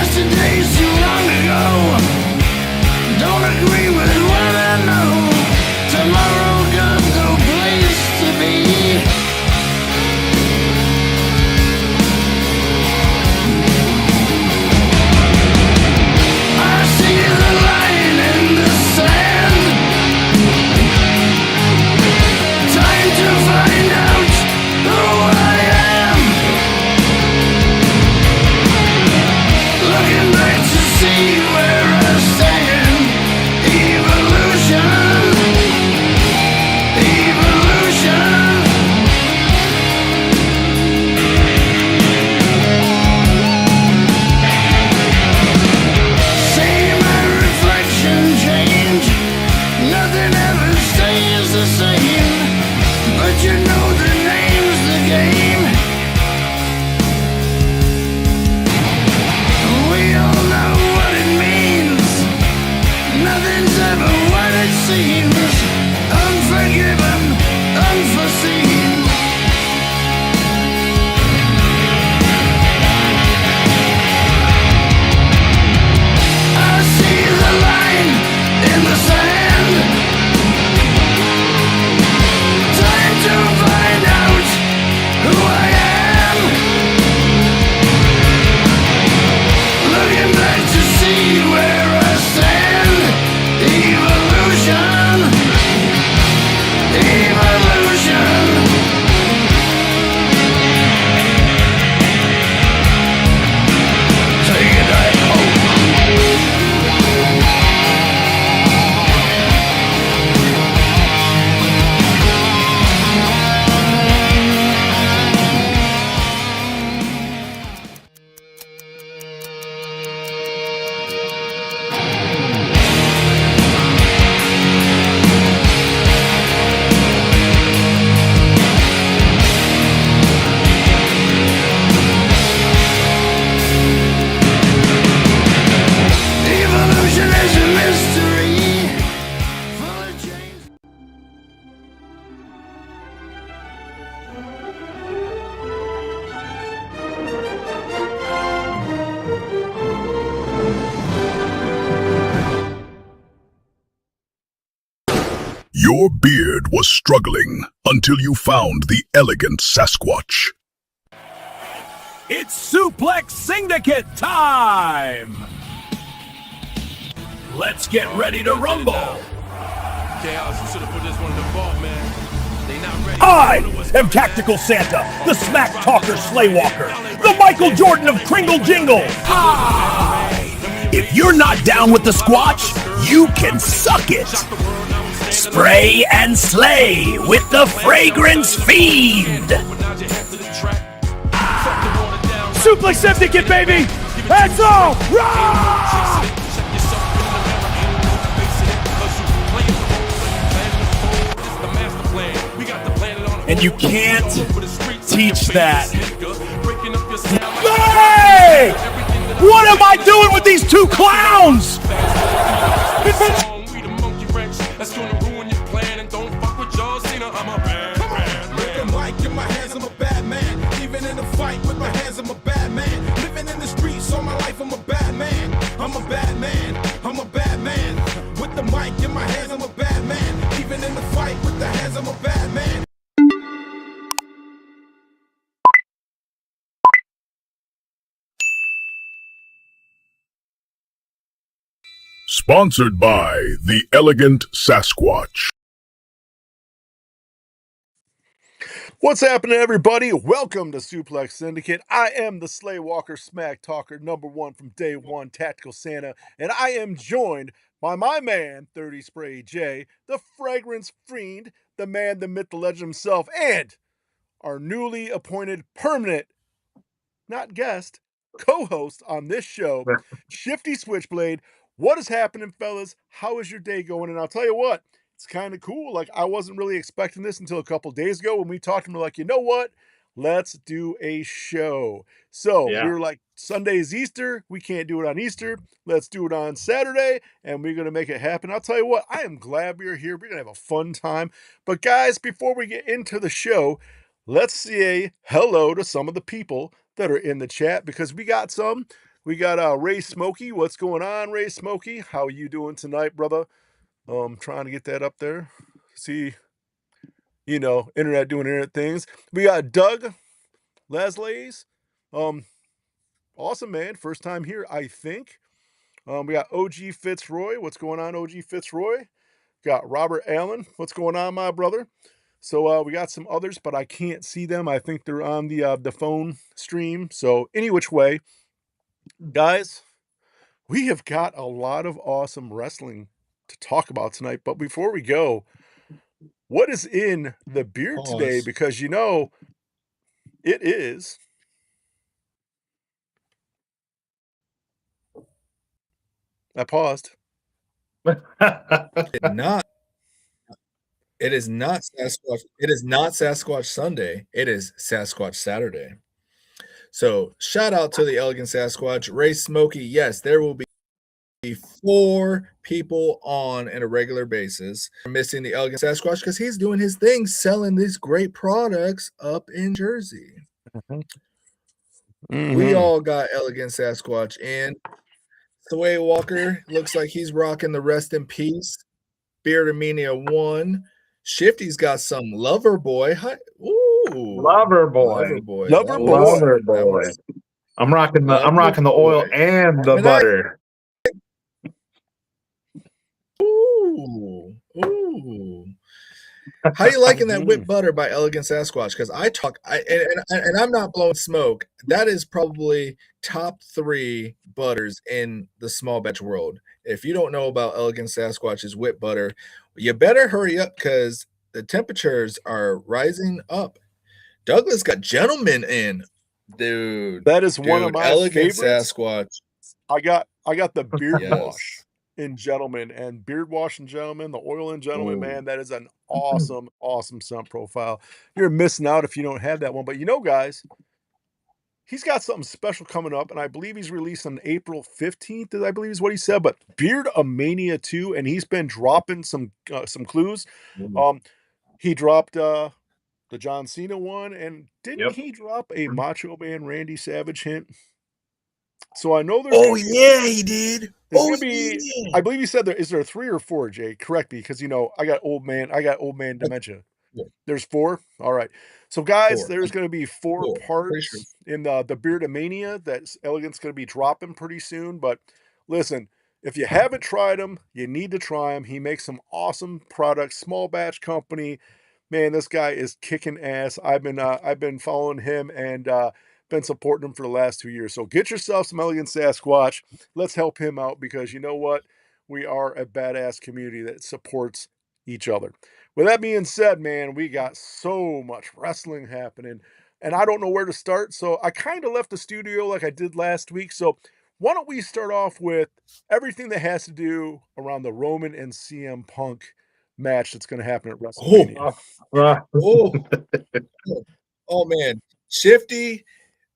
Yesterday's too long ago. Don't agree with what I know. Tomorrow got no place to be. I see the line in the sand. Time to find out who I am. Looking back to see where I stand. Evolution. Unforgiven, unforeseen. I see the line in the sand. Time to find out who I am. Looking back to see where I stand. Evolution. Your beard was struggling until you found the elegant Sasquatch. It's Suplex Syndicate time! Let's get ready to rumble! Chaos, you should have put this one in the vault, man. They not ready. I am Tactical Santa, the Smack Talker Slaywalker, the Michael Jordan of Kringle Jingle! If you're not down with the Squatch, you can suck it! Spray and slay with the Fragrance Fiend! Suplex Syndicate, baby! Heads off! Rah! And you can't teach that. Hey! What am I doing with these two clowns? That's gonna ruin your plan, and don't fuck with John Cena. I'm a bad man. With the mic in my hands, I'm a bad man. Even in a fight with my hands, I'm a bad man. Living in the streets all my life, I'm a bad man. I'm a bad man. I'm a bad man. With the mic in my hands, I'm a bad man. Even in the fight with the hands, I'm a bad man. Sponsored by the Elegant Sasquatch. What's happening, everybody? Welcome to Suplex Syndicate. I am the Slaywalker Smack Talker #1 from day one, Tactical Santa, and I am joined by my man, 30 Spray J, the Fragrance Fiend, the man, the myth, the legend himself, and our newly appointed permanent, not guest, co-host on this show, Shifty Switchblade. What is happening, fellas? How is your day going? And I'll tell you what, it's kind of cool. Like, I wasn't really expecting this until a couple days ago when we talked, and we're like, you know what? Let's do a show. So we were like, Sunday's Easter. We can't do it on Easter. Let's do it on Saturday, and we're going to make it happen. I'll tell you what, I am glad we are here. We're going to have a fun time. But guys, before we get into the show, let's say hello to some of the people that are in the chat, because we got some We got Ray Smokey. What's going on, Ray Smokey? How you doing tonight, brother? Trying to get that up there. See, internet doing internet things. We got Doug Leslie's. Awesome, man. First time here, I think. We got OG Fitzroy. What's going on, OG Fitzroy? Got Robert Allen. What's going on, my brother? So we got some others, but I can't see them. I think they're on the phone stream. So any which way, guys, we have got a lot of awesome wrestling to talk about tonight. But before we go, what is in the beard today? Pause. Because it is. I paused. Not. It is not Sasquatch. It is not Sasquatch Sunday. It is Sasquatch Saturday. So shout out to the Elegant Sasquatch, Ray Smokey. Yes, there will be 4 people on a regular basis. We're missing the Elegant Sasquatch because he's doing his thing, selling these great products up in Jersey. We all got Elegant Sasquatch in. Sway Walker looks like he's rocking the Rest in Peace Beardomania 1. Shifty's got some Lover Boy. Ooh, Lover Boy. Lover Boy. Lover That Boy. was- Lover that Boy. was- I'm rocking the Lover oil Boy. and the And butter. Ooh. How you liking that whipped butter by Elegant Sasquatch? Because and I'm not blowing smoke. That is probably top 3 butters in the small batch world. If you don't know about Elegant Sasquatch's whipped butter, you better hurry up because the temperatures are rising up. Douglas got Gentleman in, dude. That is one of my Elegant favorites. Sasquatch. I got the beard Yes. wash in Gentleman, and beard wash in Gentleman, the oil in Gentleman, Ooh. man, that is an awesome, awesome scent profile. You're missing out if you don't have that one. But guys, he's got something special coming up, and I believe he's released on April 15th, I believe is what he said. But Beard Mania 2, and he's been dropping some clues. He dropped the John Cena one, and didn't he drop a Macho Man Randy Savage hint? So I know there's. Oh yeah, he did. There's Oh gonna be. yeah. I believe you said is there 3 or 4, Jay? Correct me, because I got old man dementia. Four. There's 4. All right. So guys, 4. there's going to be 4 Pretty parts sure. in the Beardomania that Elegant's going to be dropping pretty soon. But listen, if you haven't tried them, you need to try them. He makes some awesome products. Small batch company. Man, this guy is kicking ass. I've been following him and been supporting him for the last 2 years. So get yourself some Elegant Sasquatch. Let's help him out because you know what? We are a badass community that supports each other. With that being said, man, we got so much wrestling happening, and I don't know where to start. So I kind of left the studio like I did last week. So why don't we start off with everything that has to do around the Roman and CM Punk match that's going to happen at WrestleMania? Oh man, Shifty,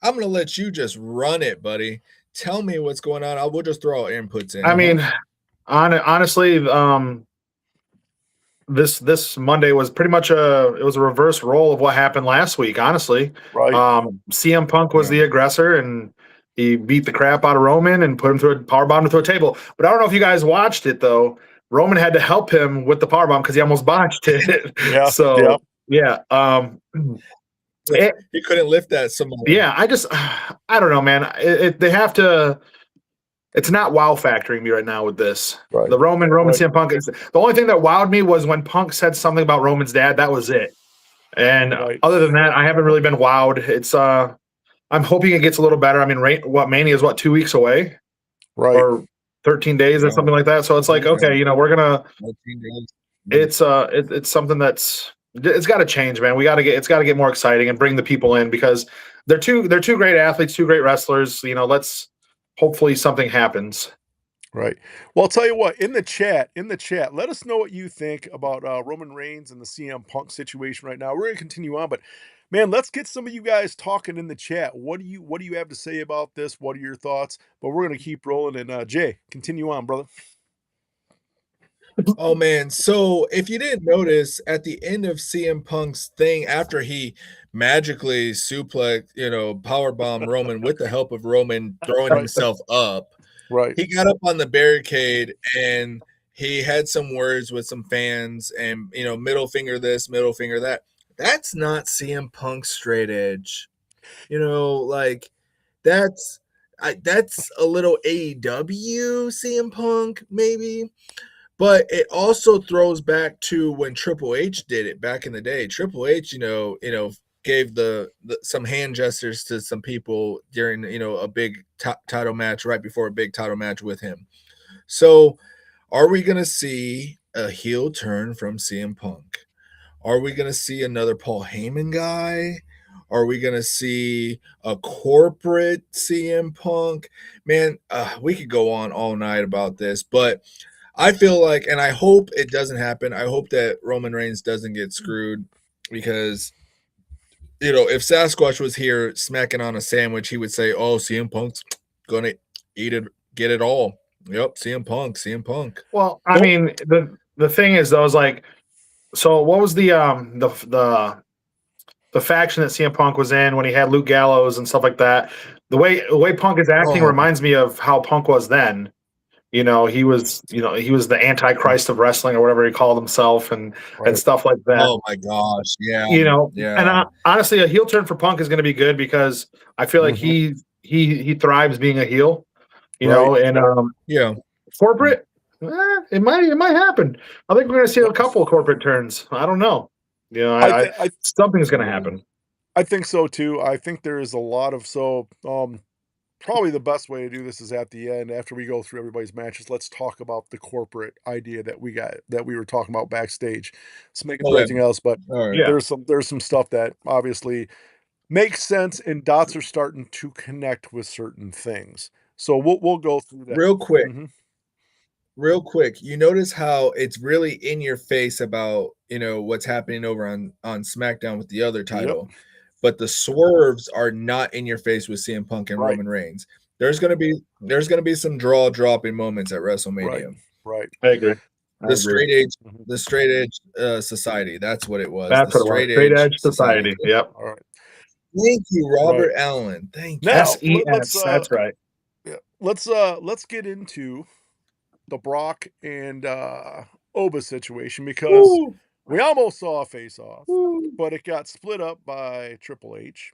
I'm gonna let you just run it, buddy. Tell me what's going on. We'll just throw our inputs in. I mean, honestly, this Monday was pretty much a reverse role of what happened last week. Honestly, Right. CM Punk was the aggressor, and he beat the crap out of Roman and put him through a powerbomb through a table. But I don't know if you guys watched it though. Roman had to help him with the powerbomb because he almost botched it. Yeah. So yeah. He couldn't lift that some more. Yeah, I don't know, man. They have to. It's not wow factoring me right now with this. Right. The Roman CM Punk. The only thing that wowed me was when Punk said something about Roman's dad. That was it. And other than that, I haven't really been wowed. It's I'm hoping it gets a little better. I mean, Mania is 2 weeks away, right? Or 13 days or something like that. So it's like, okay, we're gonna. It's something that's. It's got to change, man. It's got to get more exciting and bring the people in because they're two great athletes, 2 great wrestlers. Let's hopefully something happens. Right. Well, I'll tell you what, in the chat, let us know what you think about Roman Reigns and the CM Punk situation right now. We're going to continue on, but man, let's get some of you guys talking in the chat. What do you have to say about this? What are your thoughts? But we're going to keep rolling and Jay, continue on, brother. Oh man, so if you didn't notice at the end of CM Punk's thing after he magically powerbomb Roman with the help of Roman throwing Right. himself up, Right. he got up on the barricade and he had some words with some fans and middle finger this, middle finger that. That's not CM Punk's straight edge. Like that's a little AEW CM Punk maybe. But it also throws back to when Triple H did it back in the day. Triple H, gave the some hand gestures to some people during a big title match right before a big title match with him. So, are we gonna see a heel turn from CM Punk? Are we gonna see another Paul Heyman guy? Are we gonna see a corporate CM Punk? Man, we could go on all night about this, but I feel like, and I hope it doesn't happen. I hope that Roman Reigns doesn't get screwed because, if Sasquatch was here smacking on a sandwich, he would say, "Oh, CM Punk's gonna eat it, get it all." Yep, CM Punk, CM Punk. Well, I mean, the thing is though, is like, so what was the faction that CM Punk was in when he had Luke Gallows and stuff like that? The way Punk is acting Oh, reminds me of how Punk was then. He was the Antichrist of wrestling or whatever he called himself, and Right. stuff like that. oh my gosh, yeah, And honestly, a heel turn for Punk is going to be good because I feel like he thrives being a heel. And yeah. corporate, it might happen. I think we're going to see a couple of corporate turns. I don't know. Something's going to happen. I think so too. I think there is a lot of probably the best way to do this is at the end after we go through everybody's matches. Let's talk about the corporate idea that we were talking about backstage. Let's make it Okay. everything else, but All right. Yeah. there's some stuff that obviously makes sense and dots are starting to connect with certain things. So we'll go through that Real quick, Mhm. real quick, you notice how it's really in your face about what's happening over on SmackDown with the other title, but the swerves are not in your face with CM Punk and Right. Roman Reigns. There's gonna be some draw dropping moments at WrestleMania. Right. I agree. The straight edge, Mhm. the straight edge society. That's what it was. That's The what it was. Straight edge society. Yep. All right. Thank you, Robert Allen. Thank you. Now, SES. That's right. Yeah. Let's get into the Brock and Oba situation because Woo! we almost saw a face off, Woo! but it got split up by Triple H.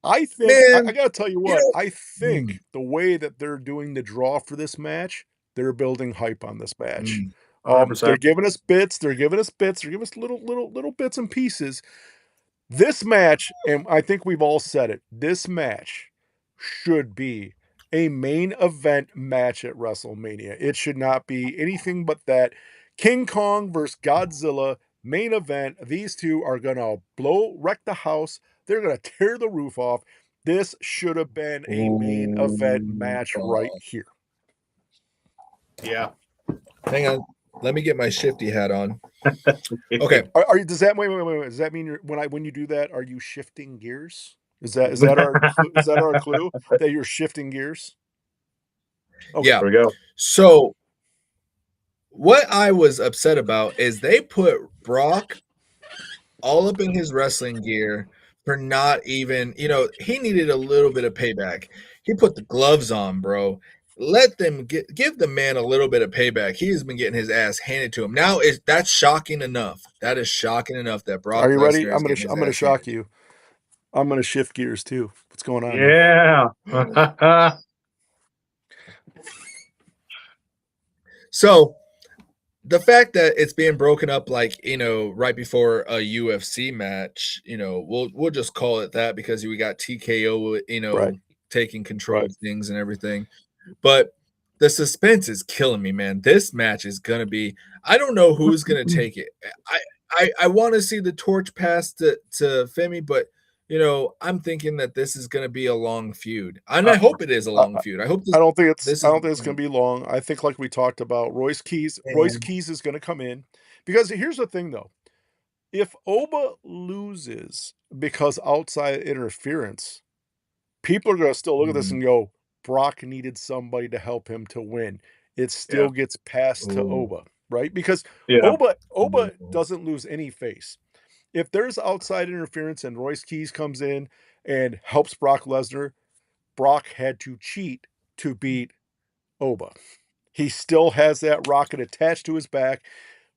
I think Man, I gotta tell you what, know- I think the way that they're doing the draw for this match, they're building hype on this match. 100%. They're giving us bits, they're giving us little bits and pieces. This match, and I think we've all said it, this match should be a main event match at WrestleMania. It should not be anything but that. King Kong versus Godzilla main event. These two are gonna wreck the house. They're gonna tear the roof off. This should have been a main event match right here. Yeah. Hang on. Let me get my shifty hat on. Okay. Are you? Does that wait? Does that mean when you do that, are you shifting gears? Is that our clue that you're shifting gears? Okay. Yeah. There we go. So what I was upset about is they put Brock all up in his wrestling gear for not even, he needed a little bit of payback. He put the gloves on, bro. Let them give the man a little bit of payback. He has been getting his ass handed to him. Now that's shocking enough. That is shocking enough that Brock Are you ready? Lesnar is getting his I'm gonna ass shock handed. you. I'm gonna shift gears too. What's going on? Here? Yeah. So the fact that it's being broken up like right before a UFC match, we'll just call it that because we got TKO, Right. taking control of things and everything. But the suspense is killing me, man. This match is gonna be. I don't know who's gonna take it. I want to see the torch pass to Femi, but I'm thinking that this is gonna be a long feud, and I hope it is a long feud. I hope I don't think it's this gonna be long. I think like we talked about, Royce Keys is gonna come in because here's the thing though. If Oba loses because outside interference, people are gonna still look at this and go, Brock needed somebody to help him to win. It still gets passed to Ooh. Oba. right? Because Yeah. Oba doesn't lose any face. If there's outside interference and Royce Keys comes in and helps Brock Lesnar, Brock had to cheat to beat Oba. He still has that rocket attached to his back.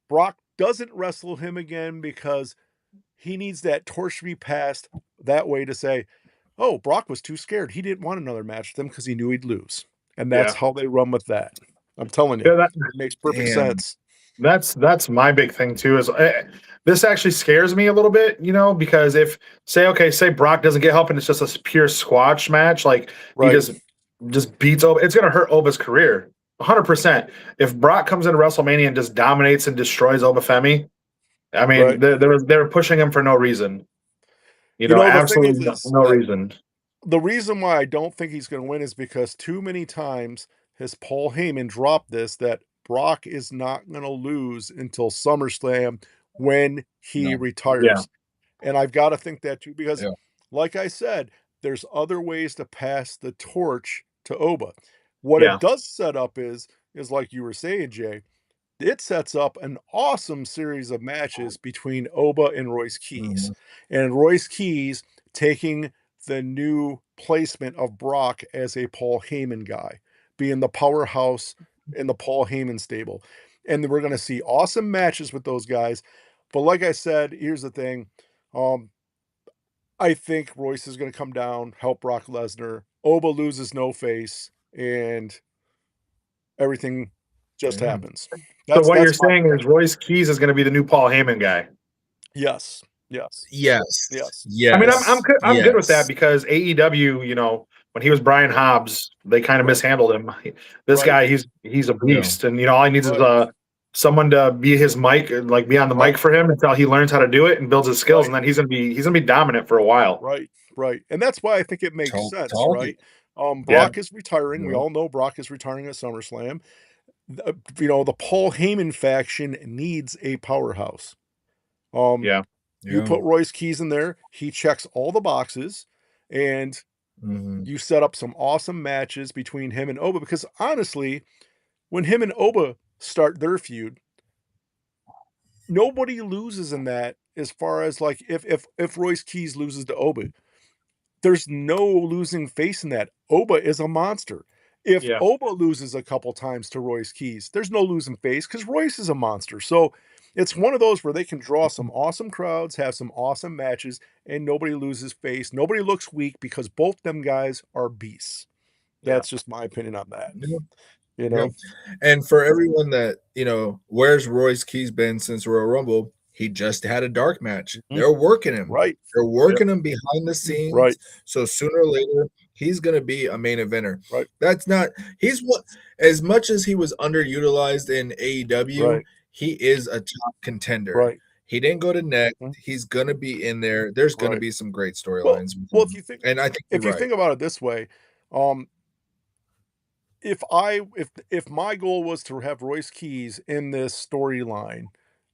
Brock doesn't wrestle him again because he needs that torch to be passed that way to say, oh, Brock was too scared. He didn't want another match with him because he knew he'd lose. And that's how they run with that. I'm telling you, Yeah, it makes perfect Damn. sense. that's my big thing too. Is this actually scares me a little bit, because if say Brock doesn't get help and it's just a pure squash match, like he Right. just beats Oba, it's gonna hurt Oba's career 100%. If Brock comes into WrestleMania and just dominates and destroys Oba Femi, I mean, Right. they're pushing him for no reason. You know, the thing Absolutely is no reason. the reason why I don't think he's going to win is because too many times has Paul Heyman dropped this that Brock is not going to lose until SummerSlam when he No. retires. And I've got to think that too because, Yeah. like I said, there's other ways to pass the torch to Oba. What Yeah. it does set up is like you were saying, Jay, it sets up an awesome series of matches between Oba and Royce Keys. And Royce Keys taking the new placement of Brock as a Paul Heyman guy, being the powerhouse in the Paul Heyman stable. And we're going to see awesome matches with those guys. But like I said, here's the thing. I think Royce is going to come down, help Brock Lesnar. Oba loses no face, and everything just Yeah. happens. So what you're That's my saying is Royce Keys is going to be the new Paul Heyman guy. yes. Yes. Yes. I mean, I'm good with that yes. because AEW, when he was Brian Hobbs, they kind of Right. mishandled him. This Right. guy, he's a beast, and all he needs Right. is someone to be his mic, like be on the Right. mic for him until he learns how to do it and builds his skills, Right. and then he's gonna be dominant for a while. Right. And that's why I think it makes sense, Talking. right? Yeah. Brock is retiring. We Yeah. all know Brock is retiring at SummerSlam. The Paul Heyman faction needs a powerhouse. Yeah. You put Royce Keys in there, he checks all the boxes, and you set up some awesome matches between him and Oba. Because honestly, when him and Oba start their feud, nobody loses in that as far as like if Royce Keys loses to Oba. There's no losing face in that. Oba is a monster. If Yeah. Oba loses a couple times to Royce Keys, there's no losing face because Royce is a monster. So it's one of those where they can draw some awesome crowds, have some awesome matches, and nobody loses face. Nobody looks weak because both them guys are beasts. That's just my opinion on that. You know? And for everyone that, where's Royce Keys been since Royal Rumble? He just had a dark match. They're working him. Right. They're working him behind the scenes. Right. So sooner or later, he's going to be a main eventer. Right. He's what, as much as he was underutilized in AEW, he is a top contender. Right. He didn't go to Next. He's going to be in there. There's going to be some great storylines. Well, if you think, and I think if you think about it this way, if my goal was to have Royce Keys in this storyline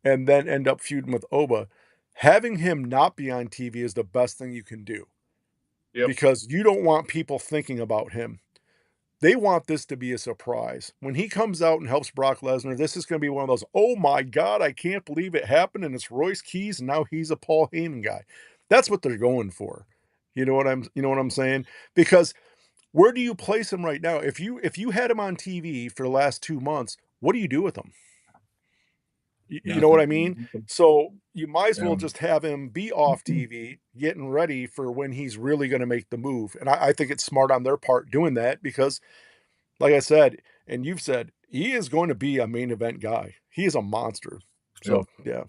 and then end up feuding with Oba, having him not be on TV is the best thing you can do. Yep. Because you don't want people thinking about him. They want this to be a surprise. When he comes out and helps Brock Lesnar, this is going to be one of those, oh my God, I can't believe it happened, and it's Royce Keys, and now he's a Paul Heyman guy. That's what they're going for. You know what I'm saying? Because where do you place him right now? If you had him on TV for the last 2 months, what do you do with him? You know what I mean? So you might as well just have him be off TV, getting ready for when he's really going to make the move. And I think it's smart on their part doing that because, like I said, and you've said, he is going to be a main event guy. He is a monster. So, yeah.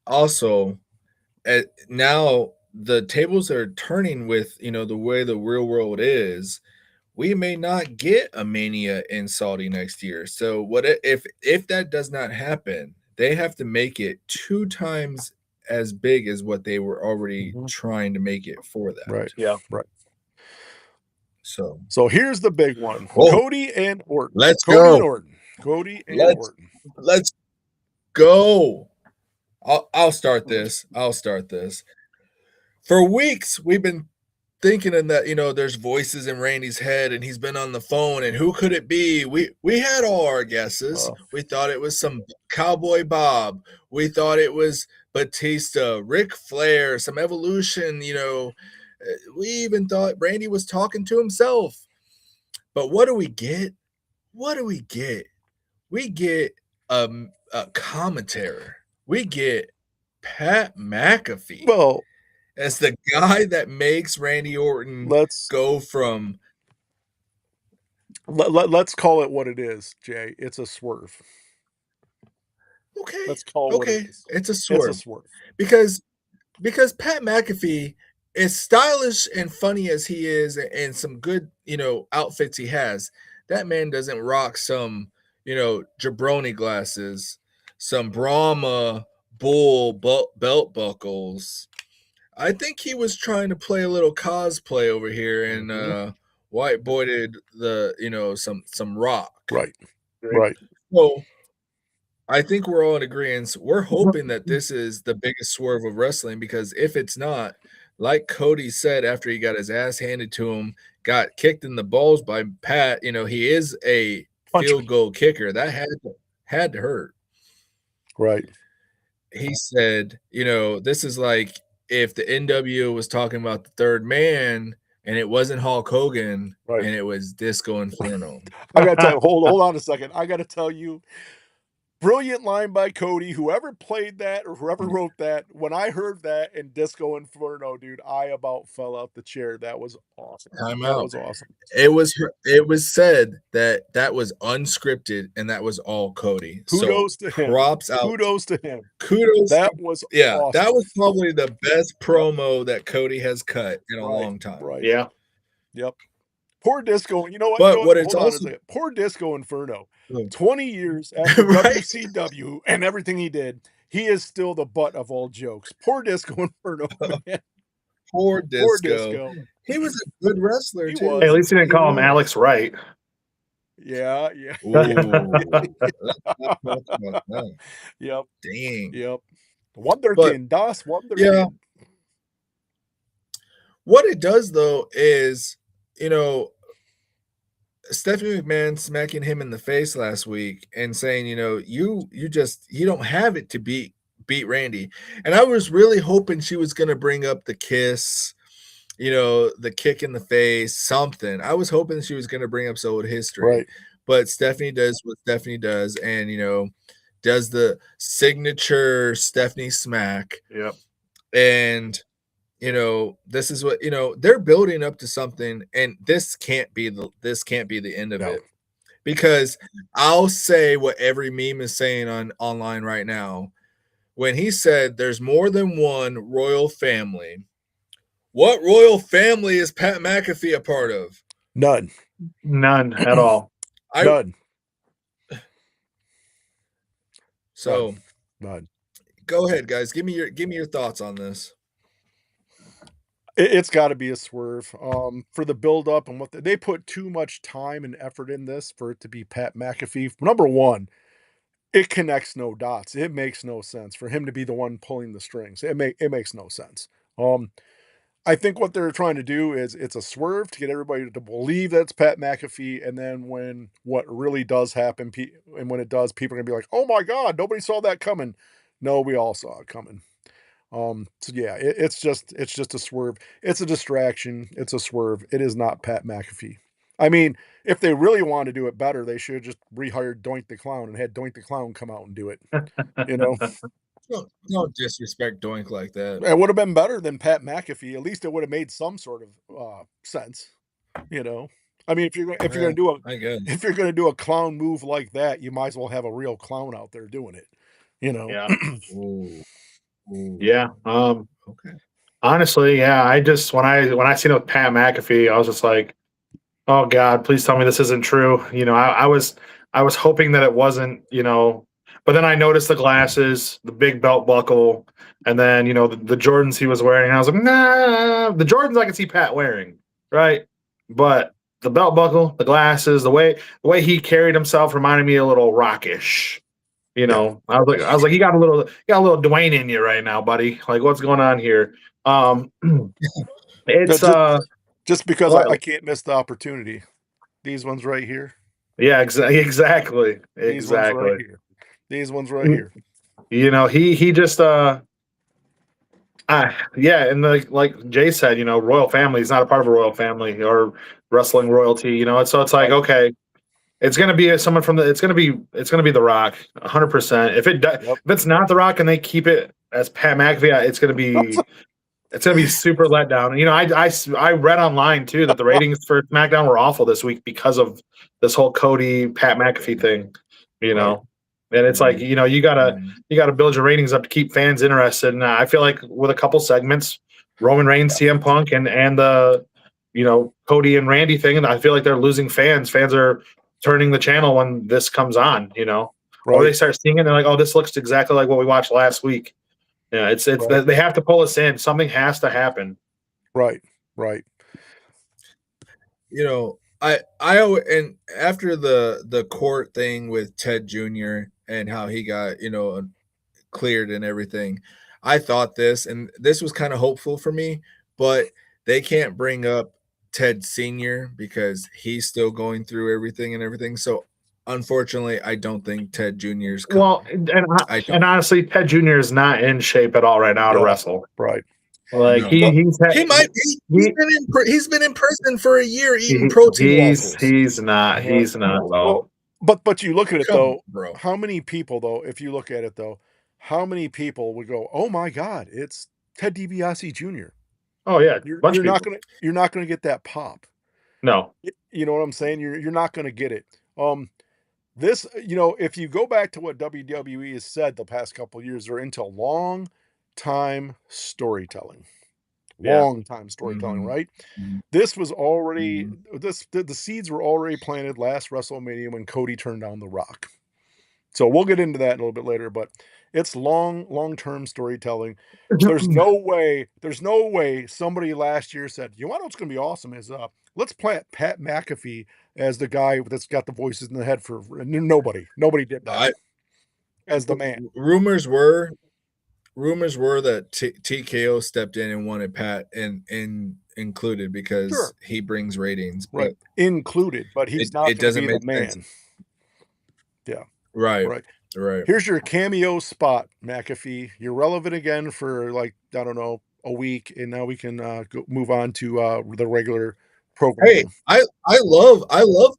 Also, now the tables are turning with, the way the real world is. We may not get a Mania in Saudi next year. So what if that does not happen, they have to make it 2 times as big as what they were already trying to make it for that. Right. Yeah. Right. So here's the big one. Cody and Orton. Let's Cody go. and Orton. Cody and Orton. Let's go. I'll start this. For weeks we've been thinking in that, there's voices in Randy's head and he's been on the phone and who could it be? We had all our guesses. We thought it was some Cowboy Bob. We thought it was Batista, Ric Flair, some Evolution, we even thought Randy was talking to himself. But what do we get? What do we get? We get a commentator. We get Pat McAfee. Well, as the guy that makes Randy Orton go from. Let's call it what it is, Jay. It's a swerve. Okay. Let's call it what it is. It's a swerve. It's a swerve. Because Pat McAfee, as stylish and funny as he is, and some good, outfits he has, that man doesn't rock some, jabroni glasses, some Brahma bull belt buckles. I think he was trying to play a little cosplay over here and whiteboarded some rock. Right. So I think we're all in agreement. We're hoping that this is the biggest swerve of wrestling, because if it's not, like Cody said after he got his ass handed to him, got kicked in the balls by Pat, he is a field goal kicker. That had to hurt. Right. He said, this is like if the NWO was talking about the third man and it wasn't Hulk Hogan and it was Disco Inferno. I got to tell you, hold on a second. I got to tell you, brilliant line by Cody. Whoever played that or whoever wrote that, when I heard that in Disco Inferno, dude, I about fell out the chair. That was awesome. That was awesome. It was said that was unscripted and that was all Cody. Kudos to him. Props out. Kudos to him. That was awesome. That was probably the best promo that Cody has cut in a long time. Right. Yeah. Yep. Poor Disco. You know what? But what it's also poor Disco Inferno. 20 years after WCW and everything he did, he is still the butt of all jokes. Poor Disco Inferno, man. Poor Disco. He was a good wrestler too. Hey, at least he didn't call him Alex Wright. Yeah. Yep. Dang. Yep. Wonderkind, Das Wonderkind. Yeah. What it does though is, Stephanie McMahon smacking him in the face last week and saying, you don't have it to beat Randy. And I was really hoping she was going to bring up the kiss, the kick in the face, something. I was hoping she was going to bring up some old history. Right. But Stephanie does what Stephanie does and, does the signature Stephanie smack. Yep. And this is what they're building up to something, and this can't be the end of it, because I'll say what every meme is saying online right now. When he said there's more than one royal family, what royal family is Pat McAfee a part of? None at all. None. So None. Go ahead, guys. Give me your thoughts on this. It's got to be a swerve for the build up and what they put too much time and effort in this for it to be Pat McAfee. Number one, it connects no dots. It makes no sense for him to be the one pulling the strings. It makes no sense. I think what they're trying to do is it's a swerve to get everybody to believe that it's Pat McAfee, and then when what really does happen, and when it does, people are gonna be like, "Oh my God, nobody saw that coming." No, we all saw it coming. So yeah, it's just a swerve. It's a distraction. It's a swerve. It is not Pat McAfee. I mean, if they really want to do it better, they should have just rehired Doink the Clown and had Doink the Clown come out and do it. Don't disrespect Doink like that. It would have been better than Pat McAfee. At least it would have made some sort of sense. I mean, if you're gonna do a clown move like that, you might as well have a real clown out there doing it. Yeah. Ooh. Yeah. Okay. Honestly, yeah. I just when I seen it with Pat McAfee, I was just like, "Oh God, please tell me this isn't true." I was hoping that it wasn't. But then I noticed the glasses, the big belt buckle, and then the Jordans he was wearing. And I was like, "Nah, the Jordans I can see Pat wearing, right?" But the belt buckle, the glasses, the way he carried himself reminded me a little Rockish. I was like, you got a little Dwayne in you right now, buddy. Like, what's going on here? And It's just because Well- I can't miss the opportunity. These ones right here. yeah, exactly. These ones right here. These ones right here. You know, he just yeah, and like Jay said, you know, royal family is not a part of a royal family or wrestling royalty, you know. So it's like, Right. okay, it's gonna be someone from the it's gonna be The Rock, 100%. If it's not The Rock and they keep it as Pat McAfee, it's gonna be super let down. You know, I read online too that the ratings for SmackDown were awful this week because of this whole Cody Pat McAfee thing. You know, and it's like, you know, you gotta build your ratings up to keep fans interested. And I feel like with a couple segments, Roman Reigns, CM Punk, and the Cody and Randy thing, and I feel like they're losing fans. Fans are turning the channel when this comes on. You know, or they start seeing it and they're like, oh, this looks exactly like what we watched last week. Yeah, it's Right. they have to pull us in. Something has to happen. Right. You know, and after the court thing with Ted Jr. and how he got, cleared and everything, I thought this was kind of hopeful for me, but they can't bring up Ted Sr. because he's still going through everything. So unfortunately, I don't think Ted Jr.'s Well, and honestly, Ted Jr. is not in shape at all right now to wrestle. Right. Like No. he might be. He's been in prison for a year eating protein waffles. He's not though. But you look at it though, bro. how many people though, if you look at it though, how many people would go, "Oh my God, it's Ted DiBiase Jr." Oh yeah, you're not gonna get that pop. No. You know what I'm saying? You're not gonna get it. This, if you go back to what WWE has said the past couple of years, they're into long time storytelling. Long time storytelling, right? This was already the seeds were already planted last WrestleMania when Cody turned down The Rock. So we'll get into that a little bit later, but it's long-term storytelling. There's no way somebody last year said, "You want what's going to be awesome is let's plant Pat McAfee as the guy that's got the voices in the head for nobody. Nobody did that as the man." Rumors were that TKO stepped in and wanted Pat and included because he brings ratings, right? Included, but he's not going to be the man. Sense. Yeah. Right. Here's your cameo spot, McAfee. You're relevant again for like, I don't know, a week, and now we can move on to the regular program. Hey, I love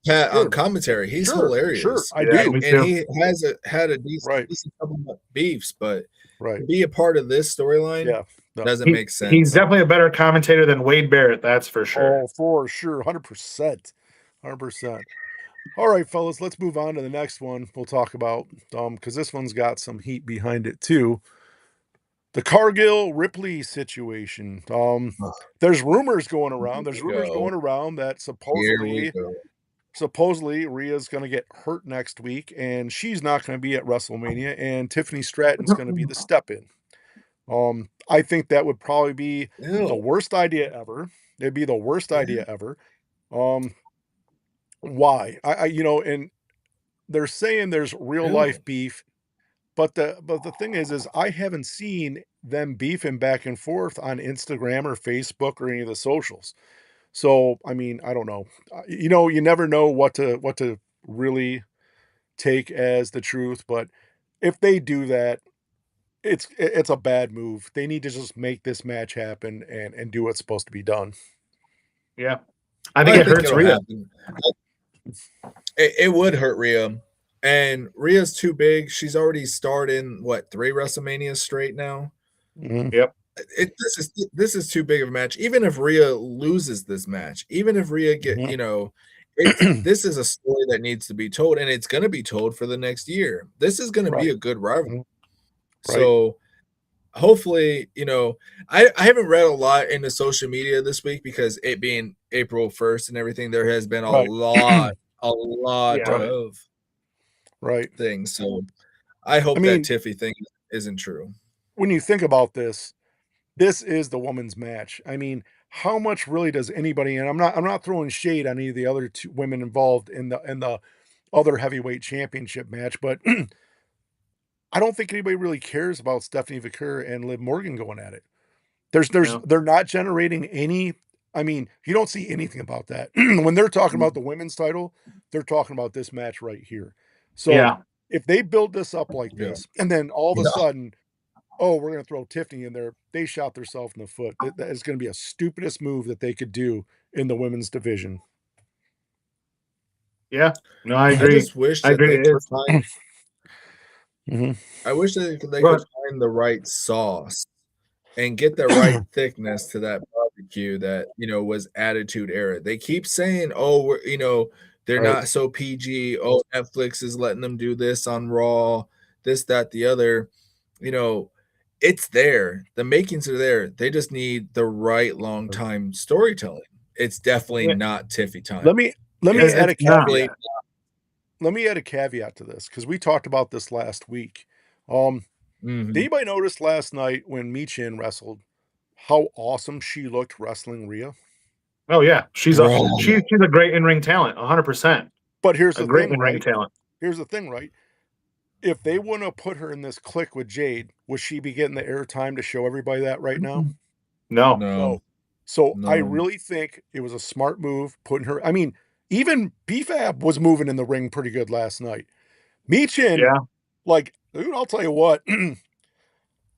Pat on commentary. He's hilarious. Sure, I do. Me and too. he has had a decent couple of beefs, but to be a part of this storyline doesn't make sense. He's definitely a better commentator than Wade Barrett, that's for sure. Oh, for sure. 100%. All right, fellas, let's move on to the next one we'll talk about, because this one's got some heat behind it too. The Cargill Ripley situation. There's rumors going around. That supposedly Rhea's going to get hurt next week, and she's not going to be at WrestleMania, and Tiffany Stratton's going to be the step-in. I think that would probably be the worst idea ever. It'd be the worst idea ever. Why? And they're saying there's real life beef, but the thing is I haven't seen them beefing back and forth on Instagram or Facebook or any of the socials. So, I mean, I don't know. You never know what to really take as the truth, but if they do that, it's a bad move. They need to just make this match happen and do what's supposed to be done. Yeah. I think it hurts Rhea. It would hurt Rhea. And Rhea's too big. She's already starred in 3 WrestleManias straight now. Mm-hmm. Yep. This is too big of a match. Even if Rhea loses this match, even if Rhea this is a story that needs to be told, and it's going to be told for the next year. This is going to be a good rivalry. Right. So hopefully, I haven't read a lot into social media this week because it being April 1st and everything, there has been a lot of things. So I hope that Tiffy thing isn't true. When you think about this is the women's match. I mean, how much really does anybody, and I'm not throwing shade on any of the other 2 women involved in the other heavyweight championship match, but I don't think anybody really cares about Stephanie Vaquer and Liv Morgan going at it. They're not generating any. I mean, you don't see anything about that when they're talking about the women's title. They're talking about this match right here. So Yeah. if they build this up like Yeah. this, and then all of a Yeah. sudden, oh, we're going to throw Tiffany in there, they shot themselves in the foot. That is going to be a stupidest move that they could do in the women's division. Yeah. No, I I agree. just wish I that agree. they could find. Mhm. I wish that they Go could ahead. find the right sauce and get the right thickness to that barbecue that was Attitude Era. They keep saying, "Oh, they're Right. not so PG. Oh, Netflix is letting them do this on Raw, this, that, the other." It's there. The makings are there. They just need the right long time storytelling. It's definitely Yeah. not Tiffy time. Let me add a It's not. caveat. Let me add a caveat to this because we talked about this last week. Did Mhm. anybody notice last night when Michin wrestled how awesome she looked wrestling Rhea? Oh yeah, she's a Bro. she's a great in-ring talent, 100%. But here's A the great thing, in-ring right? talent. Here's the thing, right? If they wouldn't have put her in this clique with Jade, would she be getting the airtime to show everybody that right now? No. No. So I No. really think it was a smart move putting her. I mean, even BFAB was moving in the ring pretty good last night. Michin, Yeah. like, dude, I'll tell you what.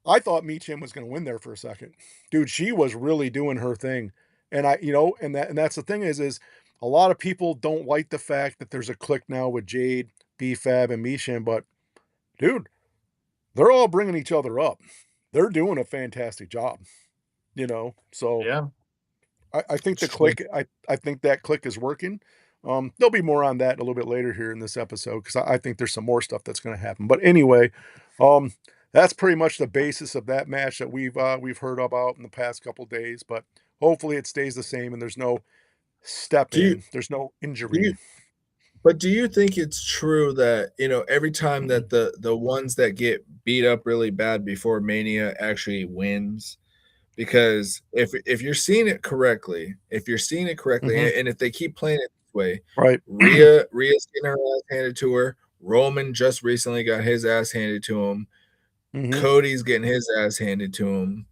I thought Michin was going to win there for a second. Dude, she was really doing her thing. And and that's the thing is a lot of people don't like the fact that there's a clique now with Jade, BFAB, and Michin, but dude, they're all bringing each other up. They're doing a fantastic job, So Yeah. I think the click. I think that click is working. There'll be more on that a little bit later here in this episode because I think there's some more stuff that's going to happen. But anyway, that's pretty much the basis of that match that we've heard about in the past couple days. But hopefully it stays the same and there's no step in. There's no injury. But do you think it's true that every time that the ones that get beat up really bad before Mania actually wins? Because if you're seeing it correctly, Mhm. and if they keep playing it this way, Right. Rhea's getting her ass handed to her. Roman just recently got his ass handed to him. Mhm. Cody's getting his ass handed to him.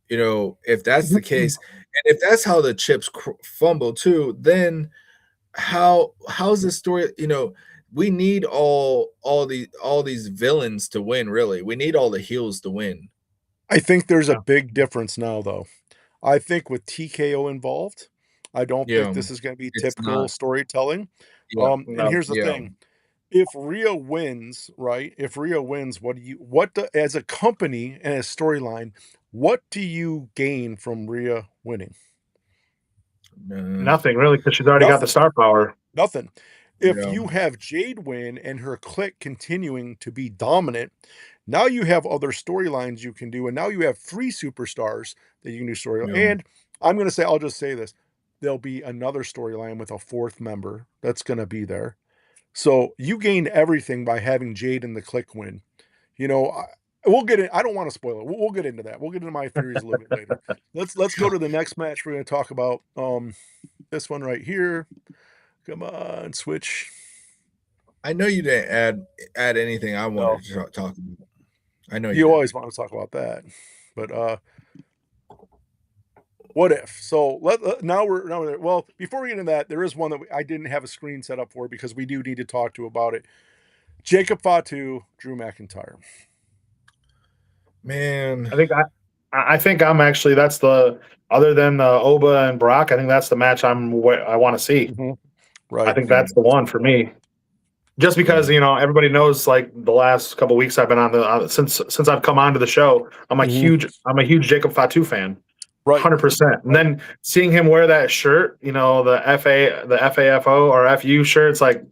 If that's the case, and if that's how the chips fumble too, then how's the story? We need all these villains to win. Really, we need all the heels to win. I think there's a big difference now, though. I think with TKO involved, I don't think Yeah, this is going to be it's typical not. storytelling. Yeah, And here's the yeah. thing: if Rhea wins, right? If Rhea wins, as a company and a storyline, what do you gain from Rhea winning? Nothing really because she's already got the Nothing. star power. Nothing. If Yeah. you have Jade win and her clique continuing to be dominant, now you have other storylines you can do, and now you have 3 superstars that you can do story. Yeah. And I'll just say this: there'll be another storyline with a 4th member that's going to be there. So you gain everything by having Jade and the clique win. We'll get in. I don't want to spoil it. We'll get into that. We'll get into my theories a little bit later. Let's go to the next match. We're going to talk about this one right here. Come on, switch. I know you didn't add anything I wanted to talk about. I know You didn't. always want to talk about that, but what if? So now we're well. Before we get into that, there is one that I didn't have a screen set up for because we do need to talk to about it. Jacob Fatu, Drew McIntyre. Man, I think I'm actually that's the other than Oba and Brock. I think that's the match I want to see. Right. I think that's the one for me. Just because everybody knows, like the last couple weeks I've been on the since I've come onto the show, I'm a huge Jacob Fatu fan, Right. 100%. And then seeing him wear that shirt, the FAFO or FU shirt, it's like,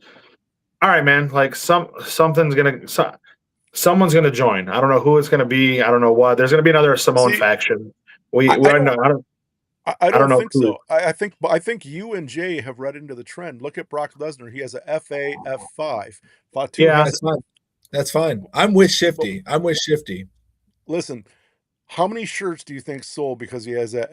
all right, man, like someone's gonna join. I don't know who it's gonna be. I don't know what. There's gonna be another Samoan faction. I don't know think who. so. I think you and Jay have read into the trend. Look at Brock Lesnar. He has a FAF5. Fatu Yeah, has that's fine. I'm with Shifty. Listen, how many shirts do you think sold because he has that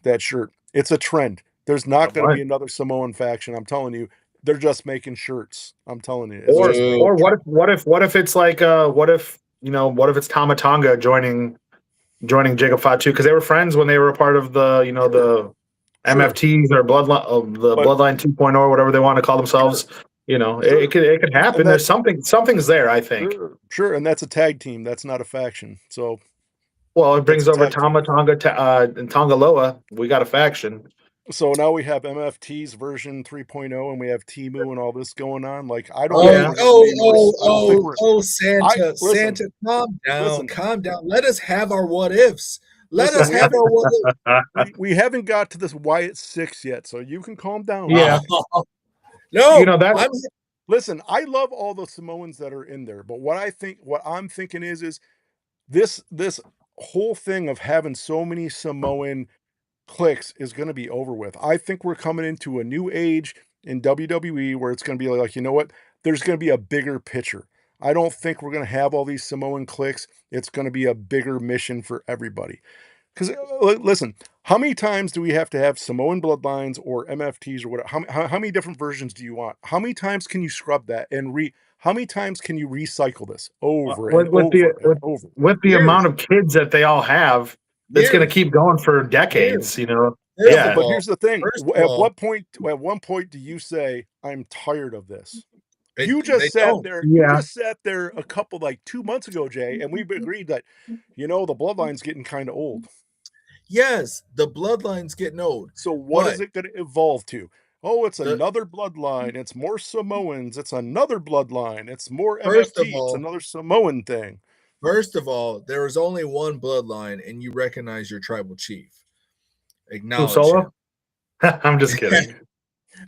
that shirt? It's a trend. There's not going to be another Samoan faction. I'm telling you. They're just making shirts. I'm telling you. Or what if it's like what if it's Tama Tonga joining joining Jacob Fatu because they were friends when they were a part of the the MFTs or Bloodline 2.0 or whatever they want to call themselves. It could happen. There's something's there, I think. Sure, and that's a tag team. That's not a faction. So, well, it brings over tag team. Tonga and Tongaloa. We got a faction. So now we have MFT's version 3.0, and we have Timu and all this going on. Like I don't. Santa, calm down, calm down. Let us have our what ifs. Let us have our what ifs. We haven't got to this Wyatt 6 yet, so you can calm down. Yeah. No, listen, I love all the Samoans that are in there, but what I'm thinking is this whole thing of having so many Samoan clicks is going to be over with. I think we're coming into a new age in WWE where it's going to be like, you know what? There's going to be a bigger picture. I don't think we're going to have all these Samoan clicks. It's going to be a bigger mission for everybody. Because listen, how many times do we have to have Samoan bloodlines or MFTs or whatever? How many different versions do you want? How many times can you scrub that and how many times can you recycle this over and over? With the amount of kids that they all have, it's going to keep going for decades. Yeah, but here's the thing: at what point do you say I'm tired of this? You just sat there. You just sat there a couple 2 months ago, Jay, and we've agreed that the bloodline's getting kind of old. Yes, the bloodline's getting old. So what is it going to evolve to? Oh, it's another bloodline. It's more Samoans. It's another bloodline. It's more MFT. It's another Samoan thing. First of all, there is only one bloodline, and you recognize your tribal chief. Acknowledge him. I'm just kidding.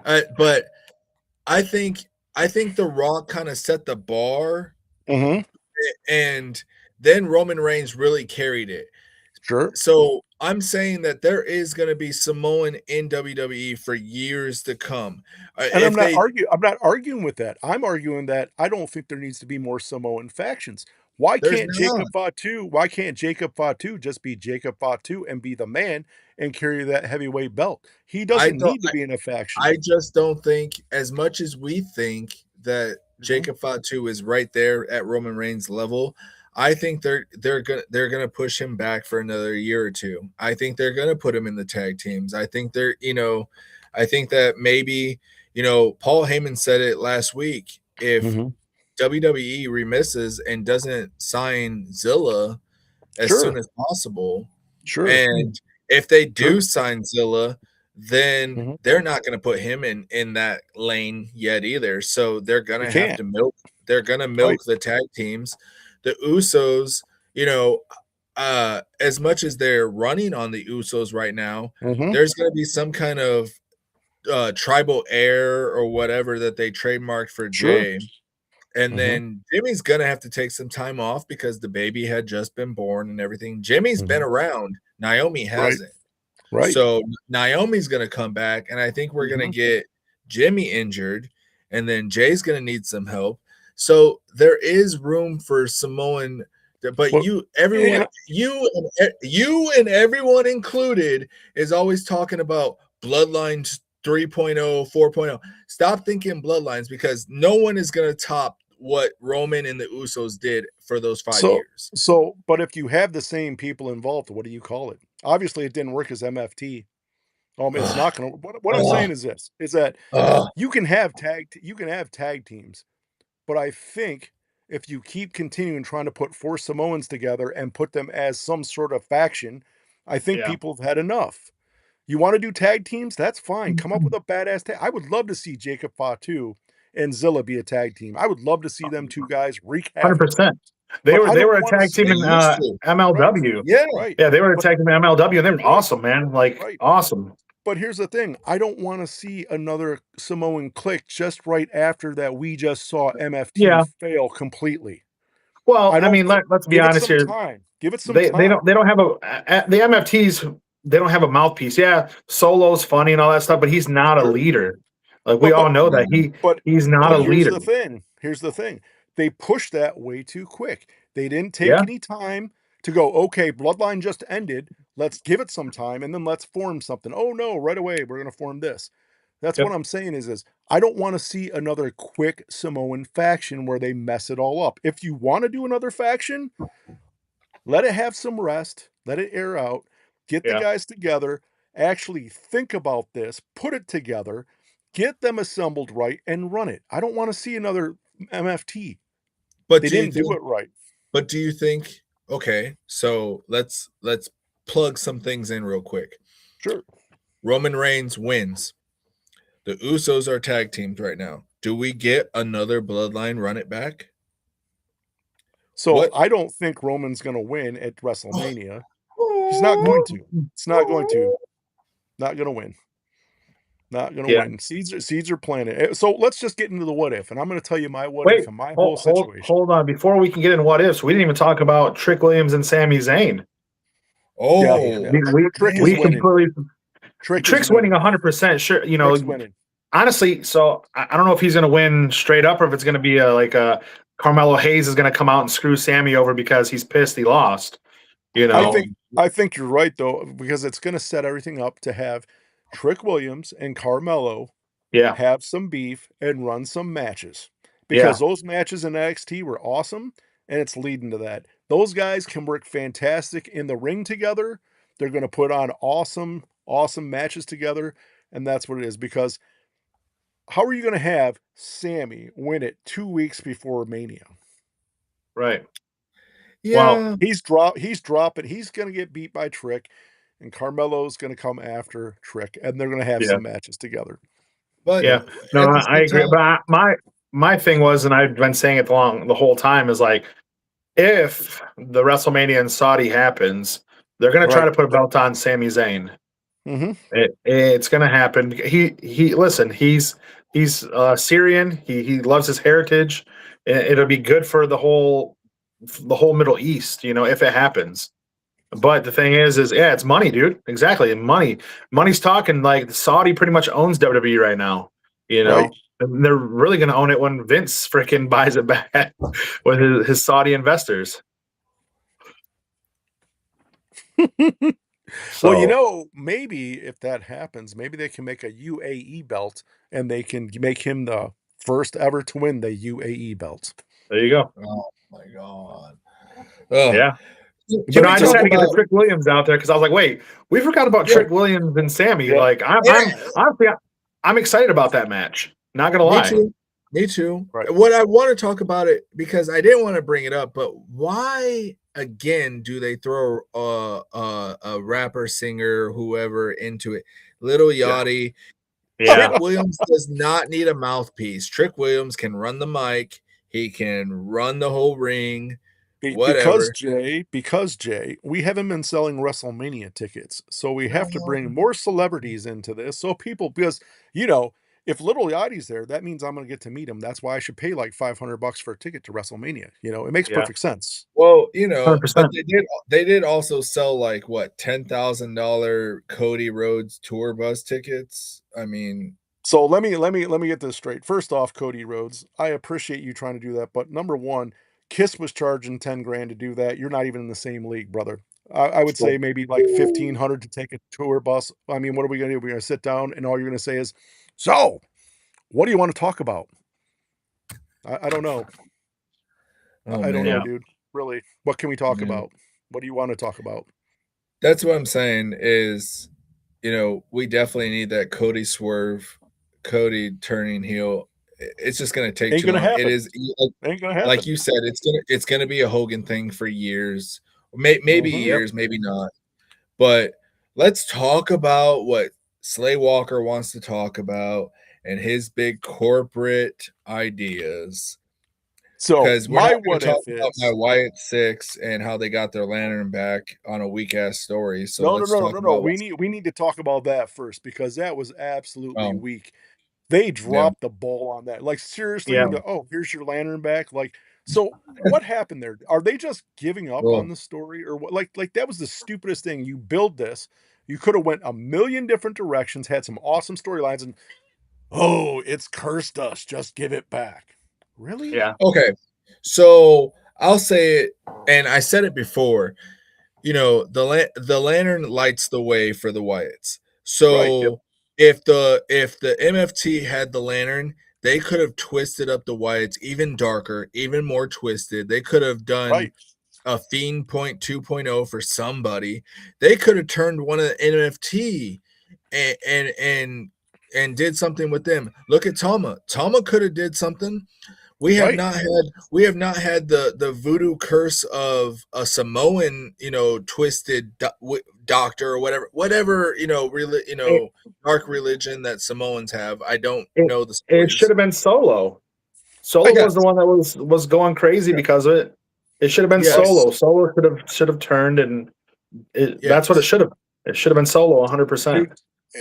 But I think The Rock kind of set the bar, and then Roman Reigns really carried it. Sure. So I'm saying that there is going to be Samoan in WWE for years to come. And I'm not arguing with that. I'm arguing that I don't think there needs to be more Samoan factions. Why can't Jacob Fatu just be Jacob Fatu and be the man and carry that heavyweight belt? He doesn't need to be in a faction. I just don't think, as much as we think that Jacob Fatu is right there at Roman Reigns level, I think they're gonna push him back for another year or two. I think they're gonna put him in the tag teams. I think I think that maybe Paul Heyman said it last week. If WWE remisses and doesn't sign Zilla as soon as possible, and if they do sign Zilla, then they're not going to put him in that lane yet either. So they're going to have to milk. They're going to milk the tag teams. The Usos, as much as they're running on the Usos right now, there's going to be some kind of tribal heir or whatever that they trademarked for Jay. And then Jimmy's going to have to take some time off because the baby had just been born and everything. Jimmy's been around. Naomi hasn't. Right. So Naomi's going to come back, and I think we're going to get Jimmy injured, and then Jay's going to need some help. So there is room for Samoan, but you and everyone included is always talking about Bloodlines 3.0, 4.0. Stop thinking bloodlines, because no one is going to top what Roman and the Usos did for those 5 years. So, but if you have the same people involved, what do you call it? Obviously, it didn't work as MFT. It's not going to. What I'm saying is this: is that you can have tag teams, but I think if you keep continuing trying to put 4 Samoans together and put them as some sort of faction, I think people have had enough. You want to do tag teams? That's fine. Come up with a badass tag. I would love to see Jacob Fatu and Zilla be a tag team. I would love to see them two guys wreak havoc. 100%. They were a tag team in MLW. Right. Yeah, they were a tag team in MLW, and they were awesome, man. Awesome. But here's the thing. I don't want to see another Samoan clique just right after that we just saw MFT fail completely. Well, I mean, let's be honest here. Give it some time. They don't have the MFTs. They don't have a mouthpiece. Yeah, Solo's funny and all that stuff, but he's not a leader. We all know that he's not a leader. Here's the thing. They pushed that way too quick. They didn't take any time to go, okay, Bloodline just ended. Let's give it some time, and then let's form something. Oh, no, right away, we're going to form this. That's what I'm saying is I don't want to see another quick Samoan faction where they mess it all up. If you want to do another faction, let it have some rest. Let it air out. Get the guys together. Actually think about this. Put it together. Get them assembled right and run it. I don't want to see another MFT. But They didn't do it right. But do you think? Okay, so let's plug some things in real quick. Sure. Roman Reigns wins. The Usos are tag teamed right now. Do we get another bloodline run it back? So What? I don't think Roman's going to win at WrestleMania. He's not going to. It's not going to. Not going to win. Not going to win. Seeds are planted. So let's just get into the what if, and I'm going to tell you my what if and my whole situation. Hold on. Before we can get into what ifs, we didn't even talk about Trick Williams and Sami Zayn. Oh, yeah. We completely. Trick's winning 100%. Sure, you know. Honestly, so I don't know if he's going to win straight up or if it's going to be like a Carmelo Hayes is going to come out and screw Sammy over because he's pissed he lost. You know, I think you're right though, because it's going to set everything up to have Trick Williams and Carmelo have some beef and run some matches, because those matches in NXT were awesome, and it's leading to that. Those guys can work fantastic in the ring together. They're going to put on awesome matches together, and that's what it is. Because how are you going to have Sammy win it 2 weeks before Mania? Right. Yeah. Well, he's dropping. He's going to get beat by Trick, and Carmelo's going to come after Trick, and they're going to have some matches together. But no, I agree. But my thing was, and I've been saying it the whole time, is like, if the WrestleMania in Saudi happens, they're going to try to put a belt on Sami Zayn. Mm-hmm. It's going to happen. Listen. He's Syrian. He loves his heritage. It'll be good for the whole Middle East, you know, if it happens. But the thing is it's money, dude. Exactly, money's talking. Like Saudi pretty much owns WWE right now. You know, and they're really going to own it when Vince freaking buys it back with his Saudi investors. Well, you know, maybe if that happens, maybe they can make a UAE belt, and they can make him the first ever to win the UAE belt. There you go. Oh my God. Yeah. You know, I just had to get the Trick Williams out there because I was like, wait, we forgot about Trick Williams and Sammy. Yeah. Like, I'm excited about that match. Not gonna lie. Me too. Right. What I want to talk about it, because I didn't want to bring it up, but why again do they throw a rapper, singer, whoever into it? Little Yachty. Yeah. Trick Williams does not need a mouthpiece. Trick Williams can run the mic. He can run the whole ring. Because Jay, we haven't been selling WrestleMania tickets, so we have to bring more celebrities into this. So people, because you know, if Little Yachty's there, that means I'm going to get to meet him. That's why I should pay like $500 for a ticket to WrestleMania. You know, it makes perfect sense. Well, you know, 100%. But they did also sell like what $10,000 Cody Rhodes tour bus tickets. I mean, so let me get this straight. First off, Cody Rhodes, I appreciate you trying to do that, but number one, Kiss was charging $10,000 to do that. You're not even in the same league, brother. I would say maybe like $1,500 to take a tour bus. I mean, what are we going to do? We're going to sit down and all you're going to say is, so what do you want to talk about? I don't know. I don't know, dude. Really, what can we talk about? What do you want to talk about? That's what I'm saying is, you know, we definitely need that Cody swerve, Cody turning heel. It's just going to take too long. It is ain't gonna happen. Like you said, it's going to be a Hogan thing for years, maybe years, maybe not. But let's talk about what Slay Walker wants to talk about and his big corporate ideas. So my what if is about my Wyatt Six and how they got their lantern back on a weak ass story. So no. We need to talk about that first, because that was absolutely weak. They dropped the ball on that. Like, seriously, here's your lantern back. Like, so what happened there? Are they just giving up on the story, or what? Like that was the stupidest thing. You build this, you could have went a million different directions, had some awesome storylines, and it's cursed us. Just give it back. Really? Yeah. Okay. So I'll say it, and I said it before. You know, the lantern lights the way for the Wyatts. So if the MFT had the lantern, they could have twisted up the Wyatts even darker, even more twisted. They could have done a Fiend Point 2.0 for somebody. They could have turned one of the NFT and did something with them. Look at Tama. Tama could have did something. We have not had the voodoo curse of a Samoan, twisted doctor or whatever dark religion that Samoans have. I don't know the stories. It should have been Solo. Solo was the one that was going crazy because of it. It should have been Solo. Solo should have turned, and that's what it should have. It should have been Solo 100%.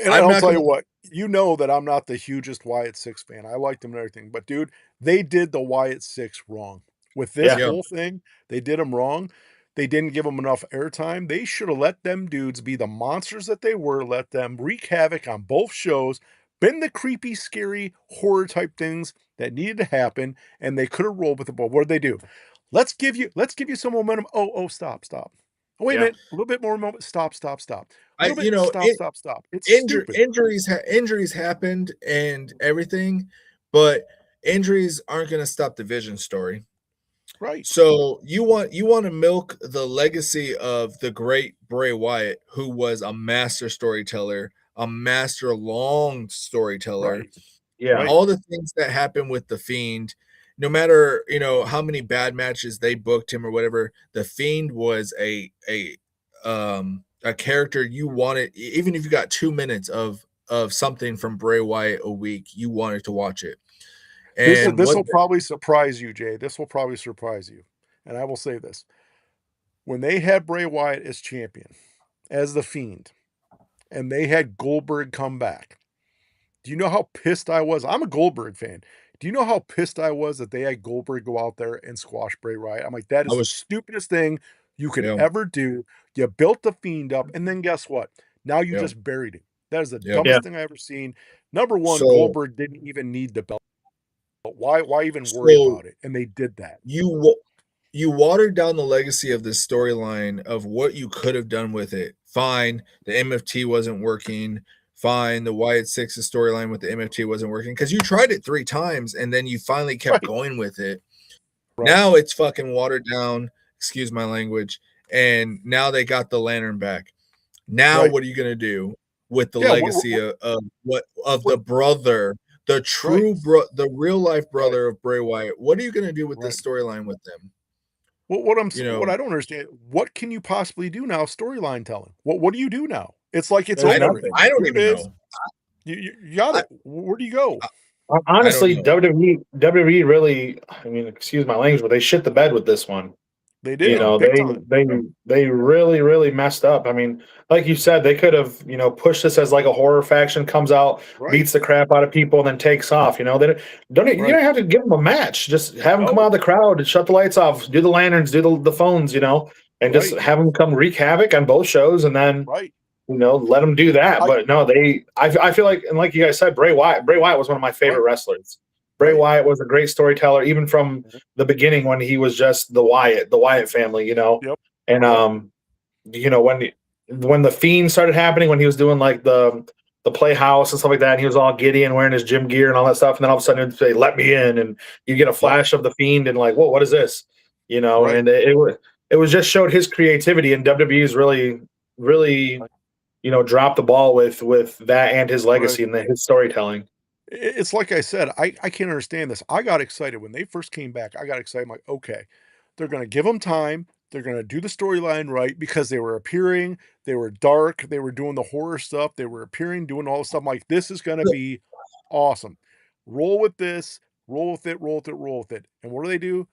And I'll tell you what, that I'm not the hugest Wyatt Six fan. I liked him and everything, but dude, they did the Wyatt Six wrong. With this whole thing, they did him wrong. They didn't give them enough airtime. They should have let them dudes be the monsters that they were, let them wreak havoc on both shows, been the creepy, scary, horror type things that needed to happen, and they could have rolled with it. But what did they do? Let's give you some momentum. Oh, stop. Oh, wait a minute. A little bit more moment. Stop. Stop. It's stupid. Injuries happened and everything, but injuries aren't going to stop the Vision story. Right. So you want to milk the legacy of the great Bray Wyatt, who was a master storyteller, a master long storyteller. Right. Yeah. All the things that happened with the Fiend, no matter how many bad matches they booked him or whatever, the Fiend was a character you wanted. Even if you got 2 minutes of something from Bray Wyatt a week, you wanted to watch it. And this will probably surprise you, Jay. This will probably surprise you. And I will say this. When they had Bray Wyatt as champion, as the Fiend, and they had Goldberg come back, do you know how pissed I was? I'm a Goldberg fan. Do you know how pissed I was that they had Goldberg go out there and squash Bray Wyatt? I'm like, that is the stupidest thing you could ever do. You built the Fiend up, and then guess what? Now you just buried him. That is the dumbest thing I've ever seen. Number one, Goldberg didn't even need the belt. Why even worry about it? And they did that. You watered down the legacy of this storyline of what you could have done with it. Fine, the MFT wasn't working. Fine, the Wyatt Six's storyline with the MFT wasn't working because you tried it 3 times and then you finally kept going with it. Right. Now it's fucking watered down. Excuse my language. And now they got the lantern back. Now what are you gonna do with the legacy of the brother? The true the real life brother of Bray Wyatt. What are you going to do with this storyline with them? Well, what I don't understand, what can you possibly do now storyline telling? What do you do now? It's like it's over. I don't even know. You got it. Where do you go? Honestly, WWE really, I mean, excuse my language, but they shit the bed with this one. They did. They really, really messed up. I mean, like you said, they could have, pushed this as like a horror faction comes out, beats the crap out of people, and then takes off. They you don't have to give them a match. Just have them come out of the crowd and shut the lights off, do the lanterns, do the phones, and just have them come wreak havoc on both shows, and then let them do that. But no, I feel like, and like you guys said, Bray Wyatt was one of my favorite wrestlers. Bray Wyatt was a great storyteller, even from the beginning when he was just the Wyatt family, And when the Fiend started happening, when he was doing like the Playhouse and stuff like that, and he was all giddy and wearing his gym gear and all that stuff, and then all of a sudden it'd say, "Let me in," and you get a flash of the Fiend and like, "Whoa, what is this?" And it was just showed his creativity, and WWE's really dropped the ball with that and his legacy and his storytelling. It's like I said, I can't understand this. I got excited when they first came back. I got excited. I'm like, okay, they're going to give them time. They're going to do the storyline right because they were appearing. They were dark. They were doing the horror stuff. They were appearing, doing all the stuff. I'm like, this is going to be awesome. Roll with this. Roll with it. And what do?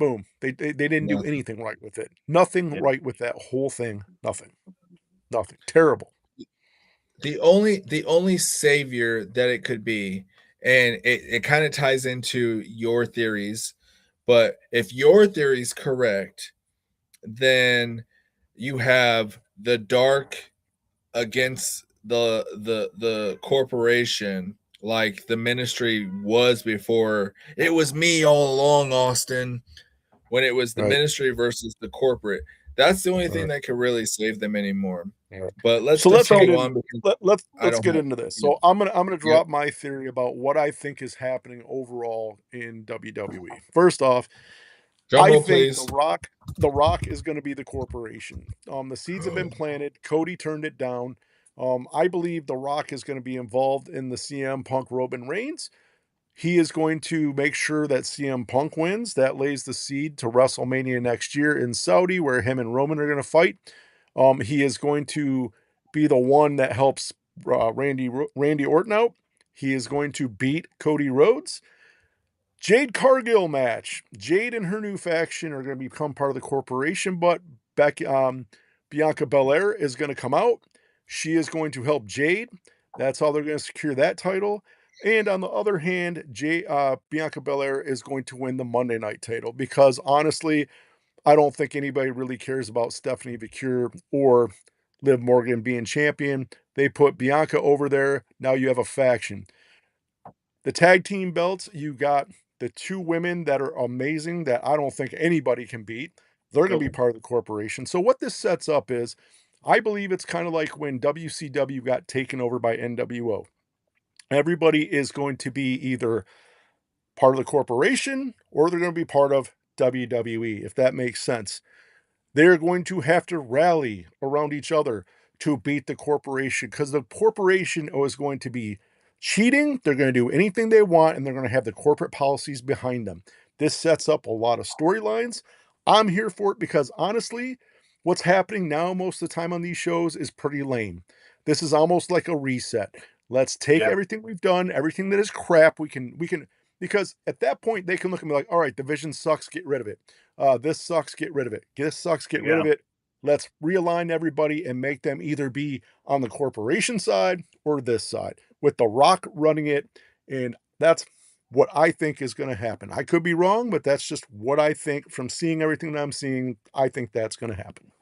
Boom. They didn't do anything right with it. Nothing right with that whole thing. Nothing. Terrible. The only savior that it could be, and it kind of ties into your theories, but if your theory is correct, then you have the dark against the corporation, like the ministry was before. It was me all along, Austin, when it was the ministry versus the corporate. That's the only thing that could really save them anymore. But let's get into this. So I'm gonna drop my theory about what I think is happening overall in WWE. First off, Drum roll, think please. The Rock is going to be the corporation. The seeds have been planted. Cody turned it down. I believe The Rock is going to be involved in the CM Punk Roman Reigns. He is going to make sure that CM Punk wins. That lays the seed to WrestleMania next year in Saudi, where him and Roman are going to fight. He is going to be the one that helps Randy Orton out. He is going to beat Cody Rhodes. Jade Cargill match. Jade and her new faction are going to become part of the corporation, but Bianca Belair is going to come out. She is going to help Jade. That's how they're going to secure that title. And on the other hand, Bianca Belair is going to win the Monday Night title because honestly, I don't think anybody really cares about Stephanie Vicure or Liv Morgan being champion. They put Bianca over there. Now you have a faction. The tag team belts, you got the two women that are amazing that I don't think anybody can beat. They're going to be part of the corporation. So what this sets up is, I believe it's kind of like when WCW got taken over by NWO. Everybody is going to be either part of the corporation or they're going to be part of WWE, if that makes sense. They're going to have to rally around each other to beat the corporation because the corporation is going to be cheating. They're going to do anything they want and they're going to have the corporate policies behind them. This sets up a lot of storylines. I'm here for it because honestly, what's happening now most of the time on these shows is pretty lame. This is almost like a reset. Let's take everything we've done, everything that is crap. We can, because at that point they can look and be like, all right, division sucks, get rid of it. This sucks, get rid of it. This sucks, get rid of it. Let's realign everybody and make them either be on the corporation side or this side with The Rock running it. And that's what I think is going to happen. I could be wrong, but that's just what I think from seeing everything that I'm seeing. I think that's going to happen.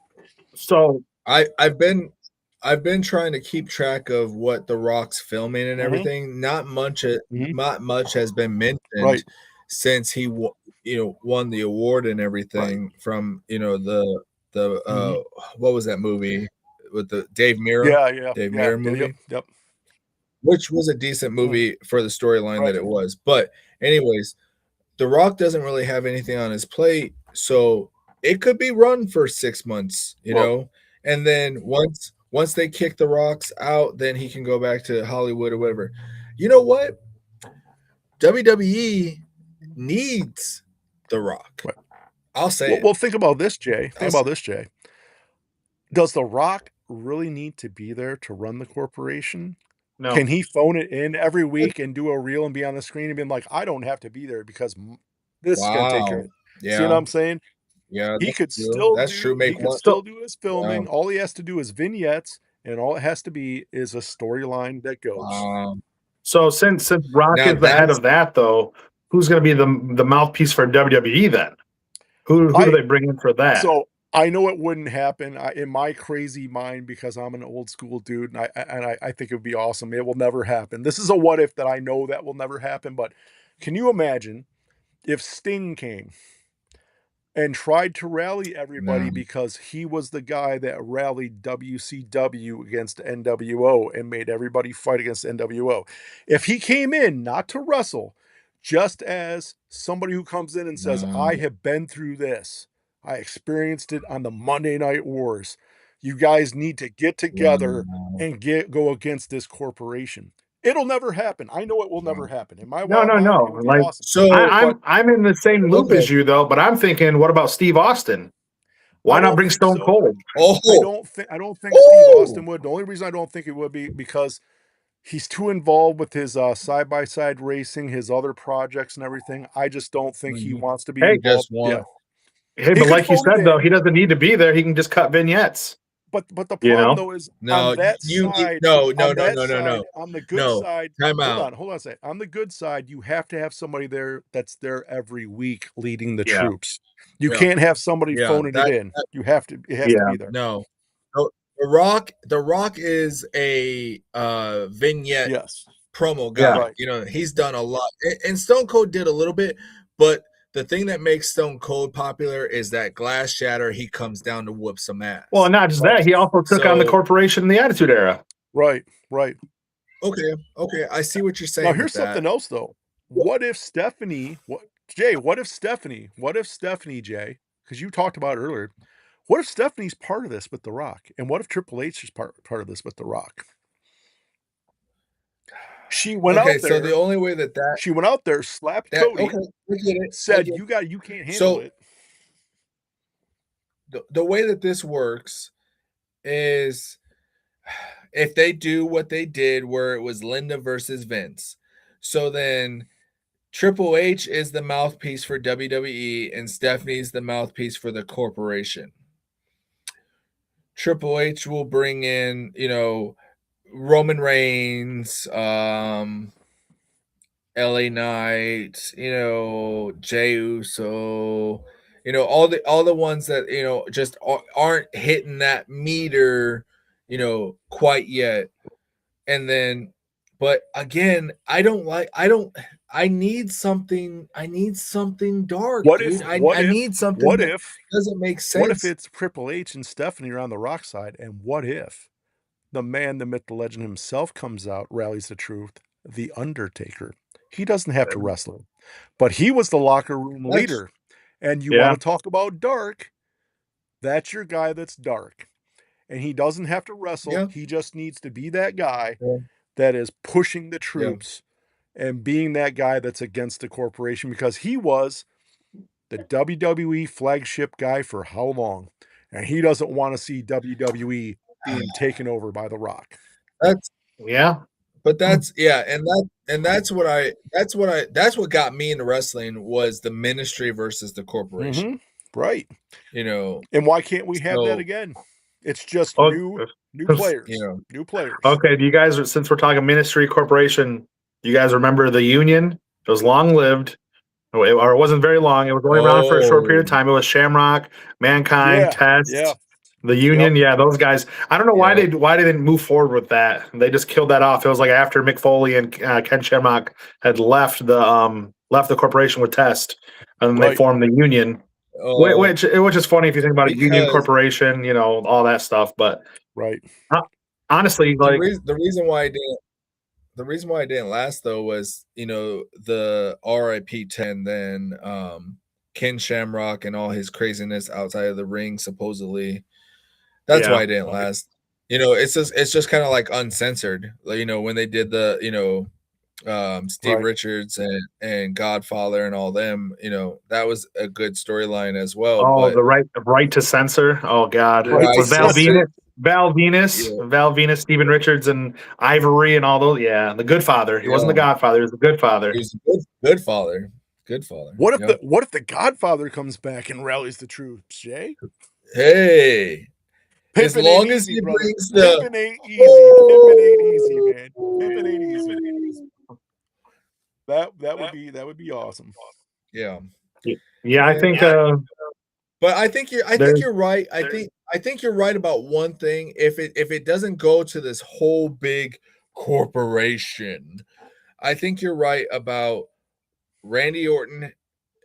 So I've been trying to keep track of what The Rock's filming and everything. Not much has been mentioned since he won the award and everything from the what was that movie with the Dave Mirra? Dave Mirra movie. Yep. Which was a decent movie for the storyline that it was. But anyways, The Rock doesn't really have anything on his plate, so it could be run for 6 months, you know. And then once they kick The Rock's out, then he can go back to Hollywood or whatever. You know what? WWE needs The Rock. I'll say it. Well, think about this, Jay. Does The Rock really need to be there to run the corporation? no. Can he phone it in every week and do a reel and be on the screen and be like, I don't have to be there because this is going to take care of it. Yeah. See what I'm saying? Yeah, He could still do his filming. Yeah. All he has to do is vignettes, and all it has to be is a storyline that goes. So since Rock is the head of that, though, who's going to be the mouthpiece for WWE then? Who do they bring in for that? So I know it wouldn't happen in my crazy mind because I'm an old school dude, and I think it would be awesome. It will never happen. This is a what if that I know that will never happen. But can you imagine if Sting came and tried to rally everybody because he was the guy that rallied WCW against NWO and made everybody fight against NWO? If he came in not to wrestle, just as somebody who comes in and says, I have been through this. I experienced it on the Monday Night Wars. You guys need to get together and go against this corporation. It'll never happen. I know it will never happen. In my no. Like, awesome. So I'm in the same loop as you though, but I'm thinking, what about Steve Austin? Why not bring Stone Cold? I don't think Steve Austin would. The only reason I don't think it would be because he's too involved with his side-by-side racing, his other projects and everything. I just don't think he wants to be involved. Hey, but like you said, though, he doesn't need to be there. He can just cut vignettes. But the problem though is on that side. On the good side, hold on a second. On the good side, you have to have somebody there that's there every week leading the troops. You can't have somebody phoning it in. You have to. It has to be there. No. The Rock is a vignette promo guy. Right. You know, he's done a lot, and Stone Cold did a little bit, but the thing that makes Stone Cold popular is that glass shatter. He comes down to whoop some ass. Well, not just that, he also took on the corporation in the Attitude Era. Right. Okay. I see what you're saying. Now here's something else though. What if Stephanie? Jay, what if Stephanie, Jay, because you talked about it earlier, what if Stephanie's part of this with The Rock? And what if Triple H is part of this with The Rock? She went Okay, out so there. the only way that She went out there, slapped Cody, okay, I get it. said, "You can't handle So it." the way that this works is if they do what they did where it was Linda versus Vince. So then Triple H is the mouthpiece for WWE and Stephanie's the mouthpiece for the corporation. Triple H will bring in, Roman Reigns, LA Knight, Jey Uso, all the ones that just aren't hitting that meter, quite yet. And then, but again, I need something dark, What dude. if? I need something What that if? doesn't make What if sense. it's Triple H and Stephanie are on the Rock side? And what if the man, the myth, the legend himself comes out, rallies the truth, The Undertaker? He doesn't have to wrestle, but he was the locker room leader. And you want to talk about dark? That's your guy that's dark. And he doesn't have to wrestle. Yeah. He just needs to be that guy Yeah. that is pushing the Yeah. troops and being that guy that's against the corporation, because he was the WWE flagship guy for how long? And he doesn't want to see WWE being taken over by The Rock. That's Yeah. But that's that's what got me into wrestling was the ministry versus the corporation. Right. And why can't we have that again? It's just Oh, new players. New players. Okay, do you guys, since we're talking ministry corporation, do you guys remember the Union? It was long lived, or it wasn't very long. It was only around for a short period of time. It was Shamrock, Mankind, Test, the Union. Yeah, those guys. I don't know why they didn't move forward with that. They just killed that off. It was like after Mick Foley and Ken Shamrock had left the corporation with Test, and then they formed the Union. Which is funny if you think about it, Union Corporation, all that stuff. But honestly, like the reason why I didn't last though was the RIP 10, then Ken Shamrock and all his craziness outside of the ring supposedly. That's why I didn't last. It's just kind of like uncensored. When they did the Steve Richards and Godfather and all them, that was a good storyline as well. Oh, but the right to censor. Oh God, was Val Venus, Steven Richards, and Ivory, and all those. Yeah, the Good Father. He wasn't the Godfather. He was the Good Father. He was a good father. Good father. What if the Godfather comes back and rallies the troops, Jay? Hey. As long as he brings the Pimpin' ain't easy. Pimpin' ain't easy, man. Pimpin' ain't easy. That would be awesome. Yeah. Yeah, I think but I think you're right. I think you're right about one thing. If it doesn't go to this whole big corporation, I think you're right about Randy Orton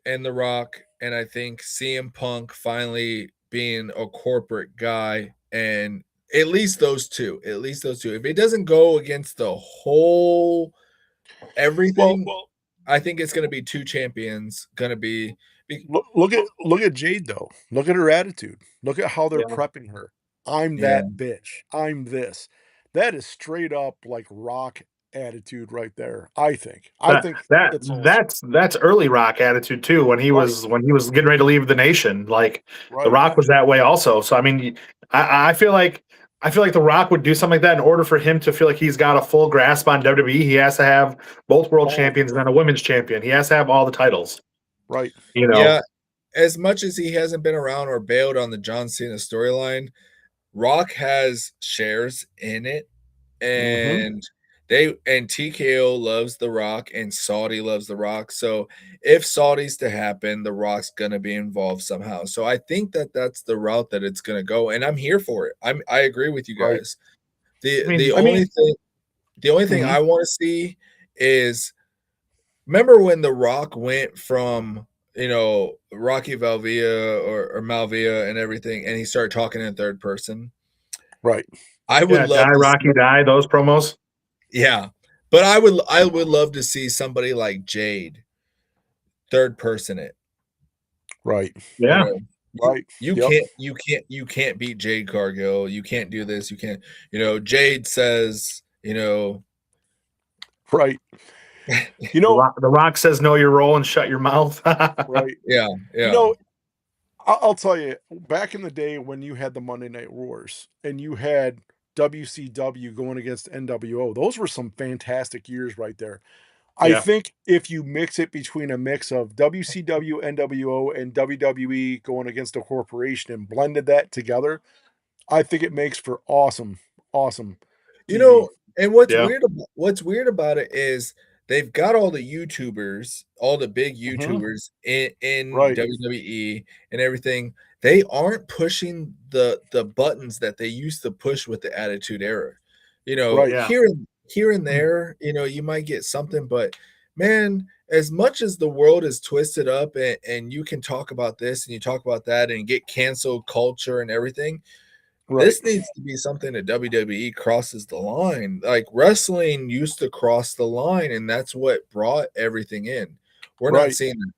and The Rock, and I think CM Punk finally being a corporate guy, and at least those two. If it doesn't go against the whole everything, I think it's going to be two champions. Going to be look at Jade though. Look at her attitude. Look at how they're prepping her. I'm that bitch. I'm this. That is straight up like Rock attitude right there. I think that's early Rock attitude too. When he was getting ready to leave the nation, like The Rock was that way also. So I mean, I feel like The Rock would do something like that in order for him to feel like he's got a full grasp on WWE. He has to have both world champions and then a women's champion. He has to have all the titles. Right. Yeah. As much as he hasn't been around or bailed on the John Cena storyline, Rock has shares in it, and TKO loves The Rock and Saudi loves The Rock. So if Saudi's to happen, The Rock's gonna be involved somehow. So I think that's the route that it's gonna go, and I'm here for it. I agree with you guys. The only thing I want to see is, remember when The Rock went from Rocky Valvia or Malvia and everything, and he started talking in third person. Right. I would love Rocky Die, those promos. Yeah. But I would love to see somebody like Jade third person it. Right. Yeah. Right. You Yep. can't beat Jade Cargill. You can't do this. You can't. Jade says. Right. The Rock says know your role and shut your mouth. Right. Yeah. I'll tell you, back in the day when you had the Monday Night Wars and you had WCW going against NWO, those were some fantastic years right there. I think if you mix it between a mix of WCW, NWO, and WWE going against a corporation and blended that together, I think it makes for awesome TV. And what's weird about it is they've got all the YouTubers, all the big YouTubers in Right. WWE and everything. They aren't pushing the buttons that they used to push with the Attitude Era. Right. Here and there, you might get something, but man, as much as the world is twisted up and you can talk about this and you talk about that and get cancel culture and everything, this needs to be something that WWE crosses the line. Like wrestling used to cross the line, and that's what brought everything in. We're not seeing that.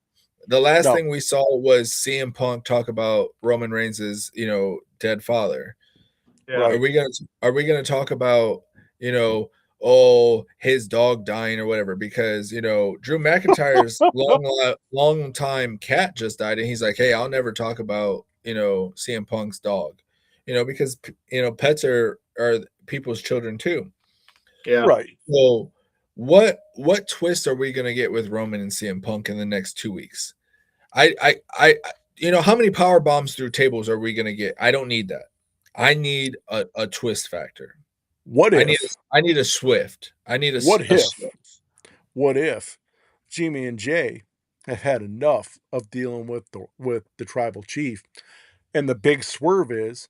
The last thing we saw was CM Punk talk about Roman Reigns' dead father. Yeah. Are we gonna talk about his dog dying or whatever? Because Drew McIntyre's long time cat just died, and he's like, hey, I'll never talk about CM Punk's dog. Because pets are people's children too. Yeah. Right. So what twist are we gonna get with Roman and CM Punk in the next 2 weeks? I how many power bombs through tables are we gonna get? I don't need that. I need a twist factor. What if I need a Swift. I need a Swift. What if Jimmy and Jay have had enough of dealing with the tribal chief, and the big swerve is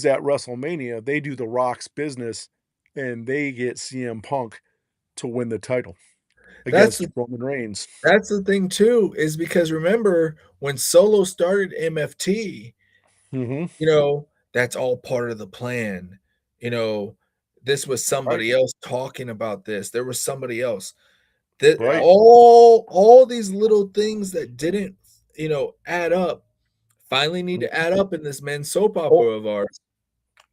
at WrestleMania they do the Rock's business and they get CM Punk to win the title against Roman Reigns. That's the thing too, is because remember when Solo started MFT, that's all part of the plan. This was somebody else talking about this. There was somebody else. All these little things that didn't, add up finally need to add up in this men's soap opera of ours.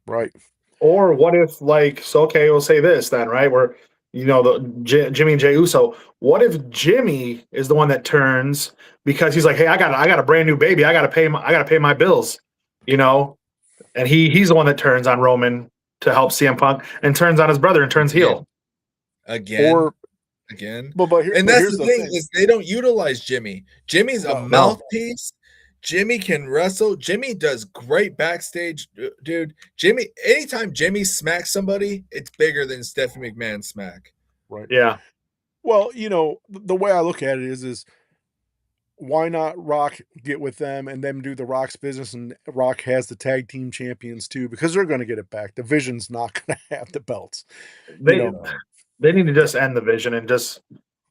Right. Or what if, we'll say this then, right? Where Jimmy and Jey Uso. What if Jimmy is the one that turns because he's like, hey, I got a brand new baby. I gotta pay my bills, and he's the one that turns on Roman to help CM Punk and turns on his brother and turns heel. Again. But and that's the thing is they don't utilize Jimmy. Jimmy's a mouthpiece. Jimmy can wrestle. Jimmy does great backstage, dude. Anytime Jimmy smacks somebody, it's bigger than Stephanie McMahon smack. Right. Yeah. Well, the way I look at it is why not Rock get with them and them do the Rock's business, and Rock has the tag team champions too, because they're going to get it back. The Vision's not going to have the belts. They need to just end the Vision and just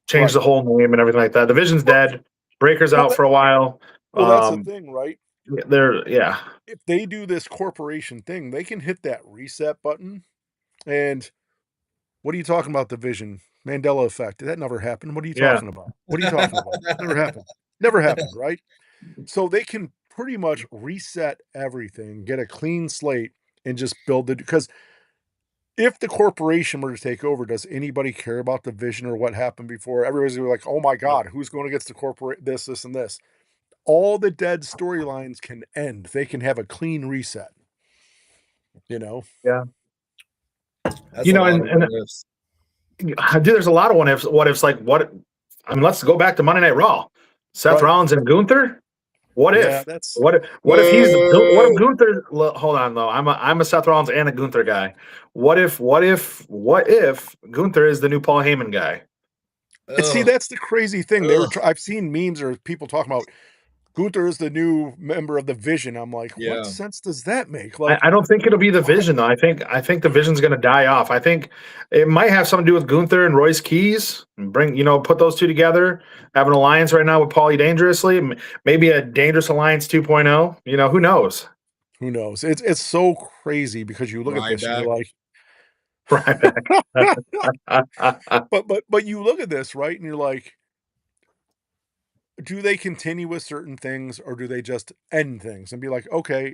change the whole name and everything like that. The Vision's dead. Breaker's out for a while. Well, that's the thing, right? If they do this corporation thing, they can hit that reset button. And what are you talking about? The Vision Mandela effect? That never happened. What are you talking about? What are you talking about? Never happened. Never happened, right? So they can pretty much reset everything, get a clean slate, and just build it. Because if the corporation were to take over, does anybody care about the Vision or what happened before? Everybody's gonna be like, oh my God, who's going against the corporate this, and this? All the dead storylines can end. They can have a clean reset. Yeah. That's dude, there's a lot of what ifs. Let's go back to Monday Night Raw. Seth Rollins and Gunther. What if Gunther? Hold on though. I'm a Seth Rollins and a Gunther guy. What if Gunther is the new Paul Heyman guy? And see, that's the crazy thing. I've seen memes or people talking about Gunther is the new member of the Vision. I'm like, what sense does that make? I don't think it'll be the Vision though. I think the Vision's going to die off. I think it might have something to do with Gunther and Royce Keys. And put those two together. Have an alliance right now with Paulie Dangerously. Maybe a Dangerous Alliance 2.0. Who knows? Who knows? It's so crazy because you look at this and you're like, but you look at this, right? And you're like, do they continue with certain things, or do they just end things and be like, okay,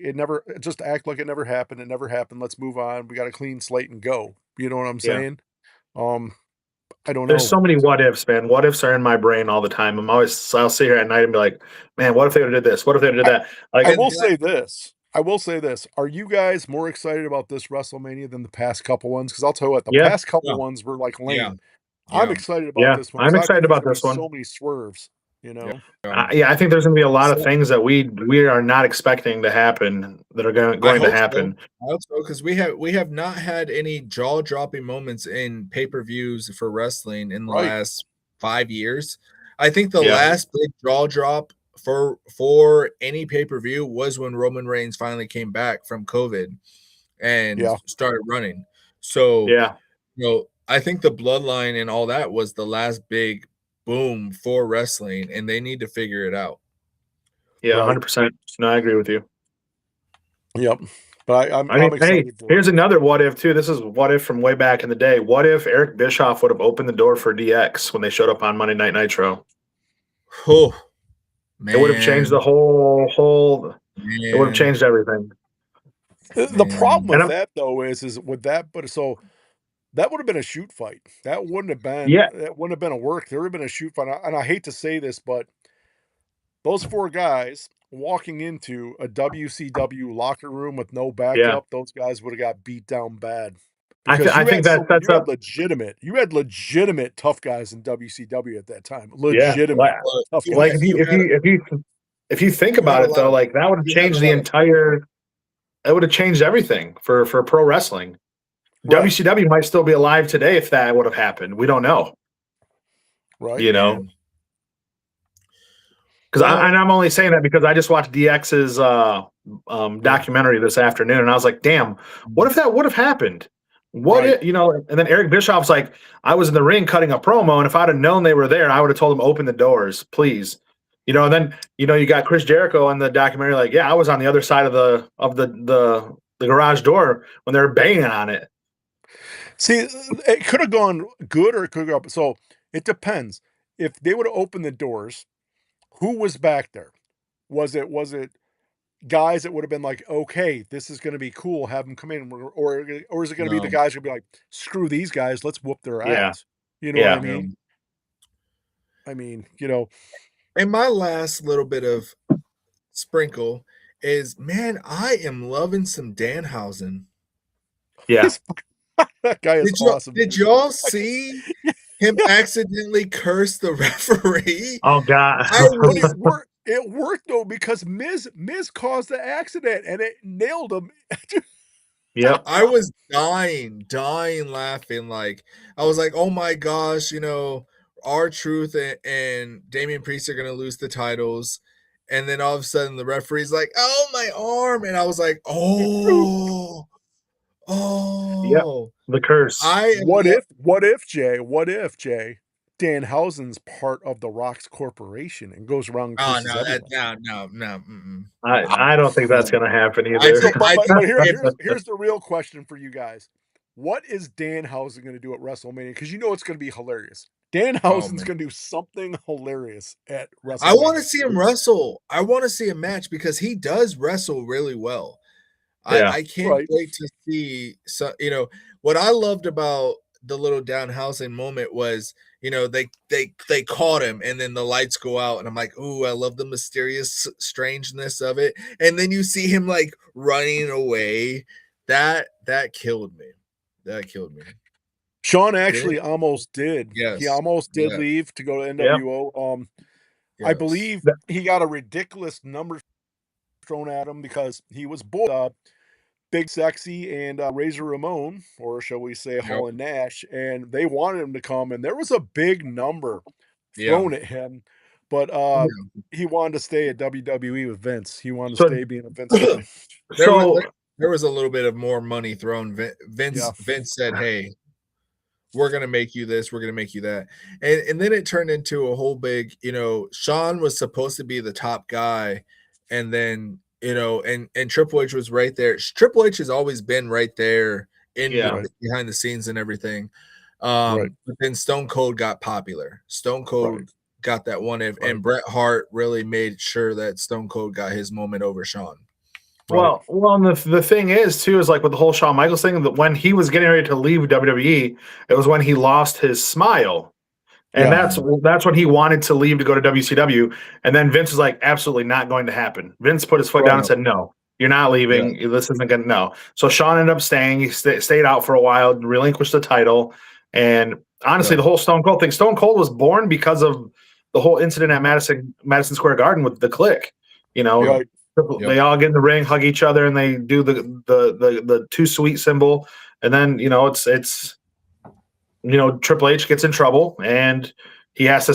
just act like it never happened. It never happened. Let's move on. We got a clean slate and go. You know what I'm Yeah. saying? I don't There's know. so many what ifs, man. What ifs are in my brain all the time. I'll sit here at night and be like, man, what if they would have did this? What if they would have did that? Like, I will say this. I will say this. Are you guys more excited about this WrestleMania than the past couple ones? Because I'll tell you what, the yeah, past couple Yeah. ones were like Yeah. lame. I'm Yeah. excited about yeah. this one I'm because I think excited there's about gonna be this one. so many swerves. You know, Yeah, I think there's going to be a lot of So- things that we are not expecting to happen that are going I to hope happen. I hope so, because we have not had any jaw dropping moments in pay-per-views for wrestling in the Right. last 5 years. I think the Yeah. last big jaw drop for any pay-per-view was when Roman Reigns finally came back from COVID and Yeah. started running. So, Yeah, I think the bloodline and all that was the last big boom for wrestling, and they need to figure it out. yeah, Right. 100%. No, I agree with you. Yep. But I'm I mean, hey, excited for here's it. another what if too. This is what if from way back in the day. What if Eric Bischoff would have opened the door for DX when they showed up on Monday Night Nitro? Oh, It would have changed the whole. It would have changed everything. The problem And with that though is with that, but so that would have been a shoot fight. That wouldn't have been a work. There would have been a shoot fight. And I hate to say this, but those four guys walking into a WCW locker room with no backup, those guys would have got beat down bad. Because I think that sets up. you had legitimate tough guys in WCW at that time. Yeah, Legitimate tough like guys. if you think about it though, like that would have changed the entire. That would have changed everything for pro wrestling. Right. WCW might still be alive today if that would have happened. We don't know. Right. You know. Because I'm only saying that because I just watched DX's documentary this afternoon, and I was like, "Damn, what if that would have happened? What if, And then Eric Bischoff's like, "I was in the ring cutting a promo, and if I'd have known they were there, I would have told them open the doors, please." And then you got Chris Jericho in the documentary, like, "Yeah, I was on the other side of the garage door when they were banging on it." See, it could have gone good or it could go up. So it depends. If they would have opened the doors, who was back there? Was it guys that would have been like, okay, this is going to be cool, have them come in, or is it going to be the guys who be like, screw these guys, let's whoop their ass? You know what I mean? I mean, And my last little bit of sprinkle is, man, I am loving some Danhausen. Yeah. That guy is awesome. Did y'all see him accidentally curse the referee? Oh God! It worked though, because Miz caused the accident and it nailed him. Yep. I was dying laughing. Like, I was like, oh my gosh, R-Truth and Damian Priest are gonna lose the titles. And then all of a sudden the referee's like, oh, my arm. And I was like, oh. Yep. The curse. What if Jay Danhausen's part of the Rock's Corporation and goes around and curses everyone? No. I don't think that's going to happen either. But here's the real question for you guys. What is Danhausen going to do at WrestleMania? Because it's going to be hilarious. Danhausen's going to do something hilarious at WrestleMania. I want to see him wrestle. I want to see a match because he does wrestle really well. Yeah. I can't wait to see. So, what I loved about the little Danhausen moment was, they caught him and then the lights go out and I'm like, ooh, I love the mysterious strangeness of it. And then you see him like running away. That killed me. That killed me. Sean actually almost did. Yes. He almost did leave to go to NWO. Yeah. I believe he got a ridiculous number thrown at him because he was both Big Sexy and Razor Ramon, or shall we say Hall and Nash, and they wanted him to come, and there was a big number thrown at him, but he wanted to stay at WWE with Vince. He wanted to stay being a Vince guy. There was a little bit of more money thrown. Vince said, hey, we're going to make you this, we're going to make you that. And then it turned into a whole big, Sean was supposed to be the top guy, and then and Triple H was right there. Triple H has always been right there behind the scenes and everything. But then Stone Cold got popular. Stone Cold got that one. And Bret Hart really made sure that Stone Cold got his moment over Shawn. Well, and the thing is too is like with the whole Shawn Michaels thing, that when he was getting ready to leave WWE, it was when he lost his smile. And that's when he wanted to leave to go to WCW. And then Vince was like, absolutely not going to happen. Vince put his foot down and said, no, you're not leaving. Yeah. This isn't going to, no. So Shawn ended up staying. He stayed out for a while, relinquished the title. And honestly, the whole Stone Cold thing, Stone Cold was born because of the whole incident at Madison Square Garden with the Clique. You know, they all get in the ring, hug each other, and they do the too sweet symbol. And then, you know, it's Triple H gets in trouble, and he was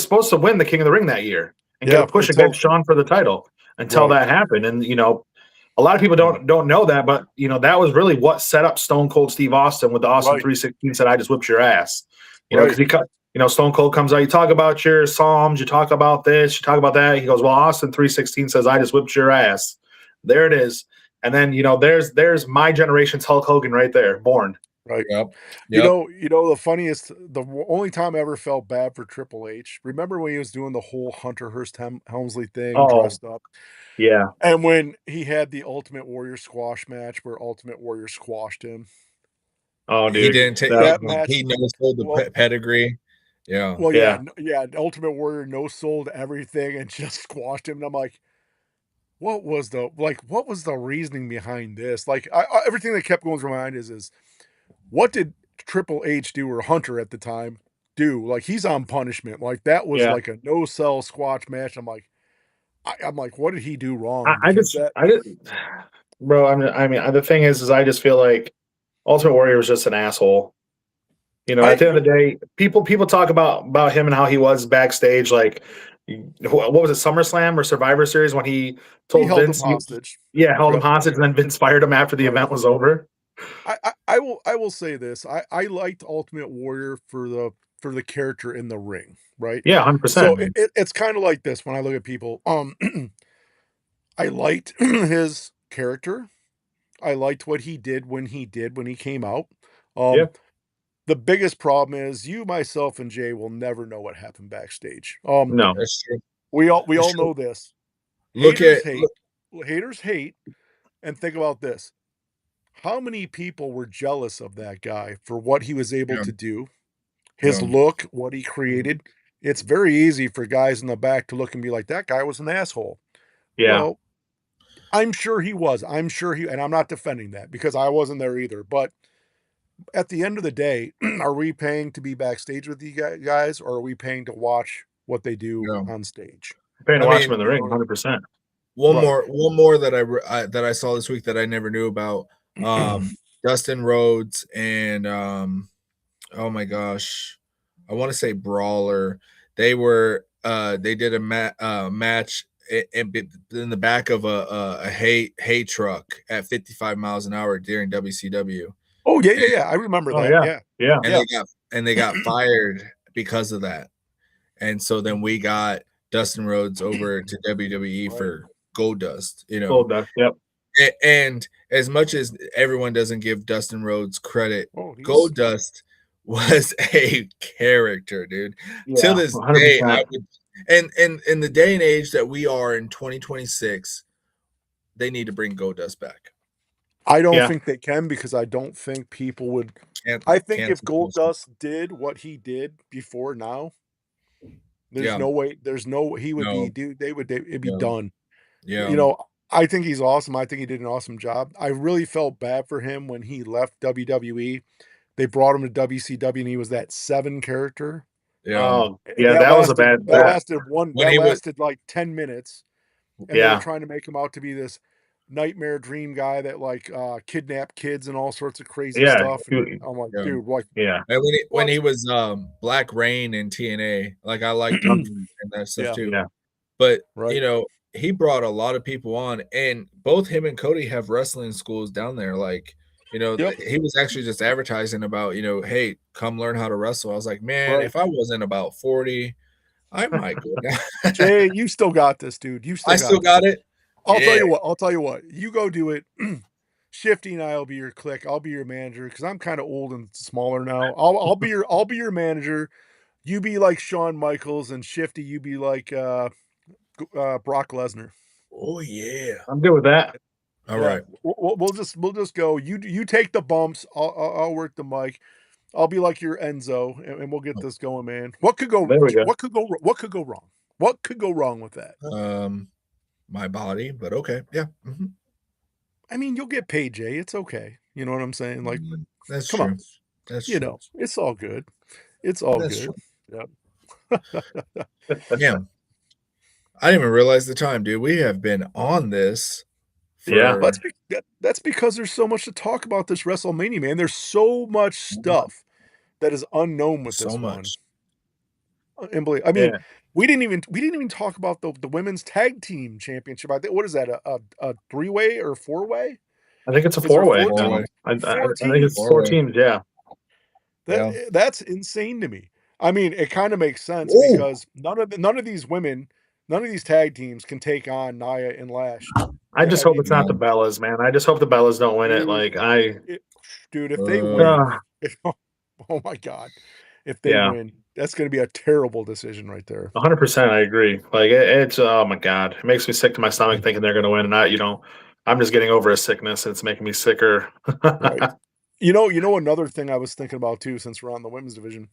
supposed to win the King of the Ring that year and get a push against Shawn for the title until that happened. And a lot of people don't know that, but that was really what set up Stone Cold Steve Austin with the Austin 316 said, "I just whipped your ass." Because he cut. Stone Cold comes out. You talk about your Psalms. You talk about this. You talk about that. He goes, "Well, Austin 316 says I just whipped your ass." There it is. And then there's my generation's Hulk Hogan right there, born. Right. Yep. The funniest, the only time I ever felt bad for Triple H, remember when he was doing the whole Hunter Hearst Helmsley thing, dressed up? Yeah. And when he had the Ultimate Warrior squash match where Ultimate Warrior squashed him. Oh, dude. He didn't take that match. He no-sold the pedigree. Yeah. Well, yeah. Ultimate Warrior no-sold everything and just squashed him. And I'm like, what was the reasoning behind this? Like, everything that kept going through my mind is what did Triple H do, or Hunter at the time do? Like, he's on punishment. Like, that was like a no-sell squash match. I'm like, what did he do wrong? Bro. I mean, the thing is I just feel like Ultimate Warrior was just an asshole. At the end of the day, people talk about him and how he was backstage. Like, what was it, SummerSlam or Survivor Series, when he told Vince, him hostage. Held him hostage, and then Vince fired him after the event was over. I will say this. I liked Ultimate Warrior for the character in the ring, right? Yeah, 100%. So it's kind of like this when I look at people. I liked his character. I liked what he did when he came out. The biggest problem is you, myself, and Jay will never know what happened backstage. No, that's true. We all know this. Haters hate, and think about this. How many people were jealous of that guy for what he was able to do? His look, what he created. It's very easy for guys in the back to look and be like, that guy was an asshole. Yeah. Well, I'm sure he was. And I'm not defending that because I wasn't there either. But at the end of the day, are we paying to be backstage with you guys, or are we paying to watch what they do on stage? Paying to watch them in the ring, 100%. One more that I saw this week that I never knew about. Dustin Rhodes and oh my gosh, I want to say Brawler. They did a match in the back of a hay truck at 55 miles an hour during WCW. Oh yeah. I remember that. Yeah. And they got fired because of that. And so then we got Dustin Rhodes over to WWE for Goldust. Goldust. Yep. And as much as everyone doesn't give Dustin Rhodes credit, Goldust was a character, dude. Till this 100%. Day, and in the day and age that we are in 2026, they need to bring Goldust back. I don't think they can, because I don't think people would. I think if Goldust did what he did before now, there's no way. He would be. Dude, it'd be done. Yeah. I think he's awesome. I think he did an awesome job. I really felt bad for him when he left WWE. They brought him to WCW, and he was that 7 character. Yeah. That was a bad. That lasted like 10 minutes. And they were trying to make him out to be this nightmare dream guy that kidnapped kids and all sorts of crazy stuff. And I'm like, dude, And when he was Black Rain in TNA, like, I liked him and that stuff too. Yeah. But he brought a lot of people on, and both him and Cody have wrestling schools down there. Like, he was actually just advertising about, hey, come learn how to wrestle. I was like, man, if I wasn't about 40, I might go down. Jay, you still got this, dude. I still got it. I'll tell you what. You go do it. Shifty and I'll be your clique. I'll be your manager, because I'm kind of old and smaller now. I'll be your manager. You be like Shawn Michaels, and Shifty, you be like Brock Lesnar. Oh yeah. I'm good with that. All right. We'll just go. You take the bumps. I'll work the mic. I'll be like your Enzo, and we'll get this going, man. What could go? There we go. What could go? What could go wrong? What could go wrong with that? My body, but okay. Yeah. Mm-hmm. I mean, you'll get paid, Jay. It's okay. You know what I'm saying? Like, That's come true. on. That's You true. know, it's all good. It's all That's good. true. Yep. Yeah. I didn't even realize the time, dude. We have been on this for Yeah. That's because there's so much to talk about this WrestleMania, man. There's so much stuff that is unknown with this so one. much. I mean, Yeah. we didn't even talk about the women's tag team championship. I think what is that a 3-way or 4-way? I think it's a Is there 4-way. 4 Four-way. teams? I 4 think it's teams. 4 teams. Yeah. That's insane to me. I mean, it kind of makes sense Ooh. because none of these women, none of these tag teams can take on Nia and Lash. I just hope it's not the Bellas, man. I just hope the Bellas don't win it. Like Dude, if they win, uh, oh my god, if they Yeah. win, that's going to be a terrible decision right there. 100%. I agree. Like it's oh my god, it makes me sick to my stomach thinking they're going to win, and I'm just getting over a sickness. And it's making me sicker. Right. You know another thing I was thinking about too, since we're on the women's division.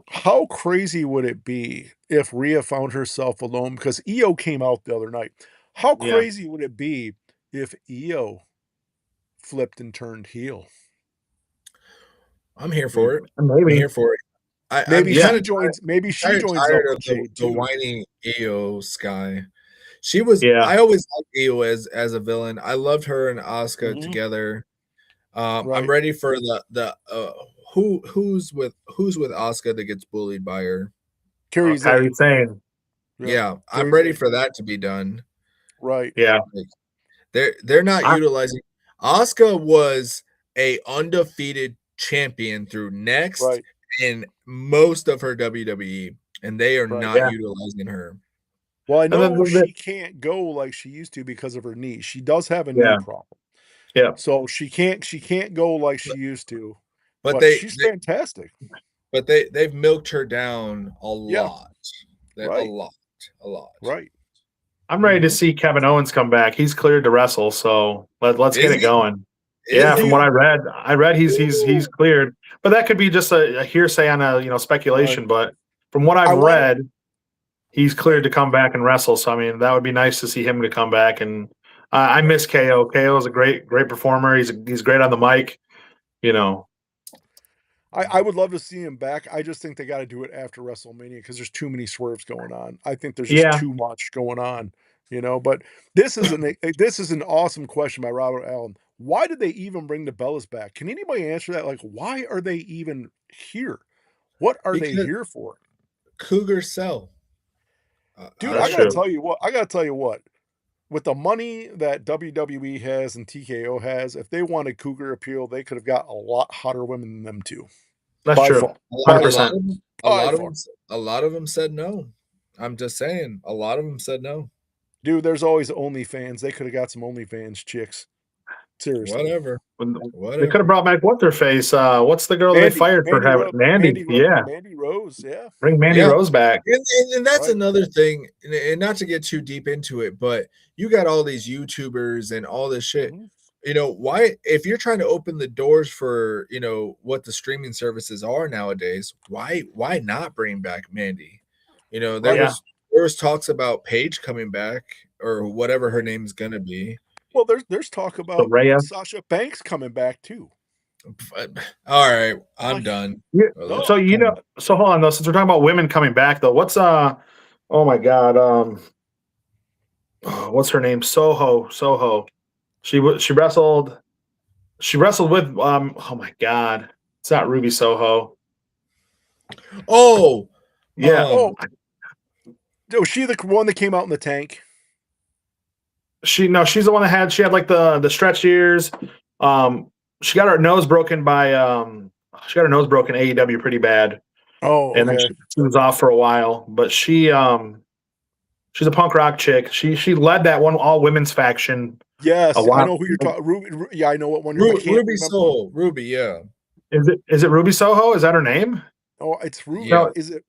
How crazy would it be if Rhea found herself alone? Because Io came out the other night. How Yeah. crazy would it be if Io flipped and turned heel? I'm here for it. Maybe. I'm here for it. Maybe I'm she joins. Maybe she kinda joins up tired with of Jade the too. whiny Io Sky. She was. Yeah. I always liked Io as a villain. I loved her and Asuka Mhm. together. Right. I'm ready for the who's with Asuka that gets bullied by her. Kairi Kyrie Sane. saying. Yeah, I'm Kairi ready Sane. for that to be done. Right. Yeah. They're not utilizing. Asuka was a undefeated champion through Next Right. and most of her WWE, and they are Right. not Yeah. utilizing her. Well, I And then know the- she can't go like she used to because of her knee. She does have a Yeah. knee problem. Yeah. So she can't go like she used to. But she's fantastic. But they've milked her down a Yeah. lot. Right. A lot. Right. I'm ready to see Kevin Owens come back. He's cleared to wrestle, so let's Is get it he? going. Is Yeah, he? from what I read he's cleared, but that could be just a hearsay on a speculation. Right. But from what I've read, he's cleared to come back and wrestle. So I mean, that would be nice to see him to come back. And I miss KO. KO is a great performer. He's great on the mic. You know, I would love to see him back. I just think they got to do it after WrestleMania because there's too many swerves going on. I think there's just too much going on, But this is an awesome question by Robert Allen. Why did they even bring the Bellas back? Can anybody answer that? Like, why are they even here? What are they here for? Cougar sell. Dude, I gotta tell you what. With the money that WWE has and TKO has, if they wanted Cougar appeal, they could have got a lot hotter women than them too. That's true. 100%. A lot of them said no. I'm just saying, a lot of them said no. Dude, there's always OnlyFans. They could have got some OnlyFans chicks. Seriously. Whatever. They could have brought back what's her face. What's the girl they fired for having Mandy? Mandy Rose, yeah. Bring Mandy Rose back. And that's another thing, and not to get too deep into it, but you got all these YouTubers and all this shit. Why, if you're trying to open the doors for, what the streaming services are nowadays, why not bring back Mandy? There was talks about Paige coming back or whatever her name's gonna be. Well, there's talk about Sasha Banks coming back too. All right, I'm done. Yeah. So hold on though, since we're talking about women coming back though, what's oh my god, what's her name? Soho. She wrestled with oh my god, it's not Ruby Soho. Oh yeah. Was she the one that came out in the tank? She's the one that had like the stretched ears. She got her nose broken by AEW pretty bad. Oh, okay. And then she was off for a while, but she's a punk rock chick. She led that one all women's faction. Yes, I know who you're talking. Ruby, yeah, I know what one. Ruby Soho. Ruby, yeah. Is it Ruby Soho? Is that her name? Oh, it's Ruby. No, Is it?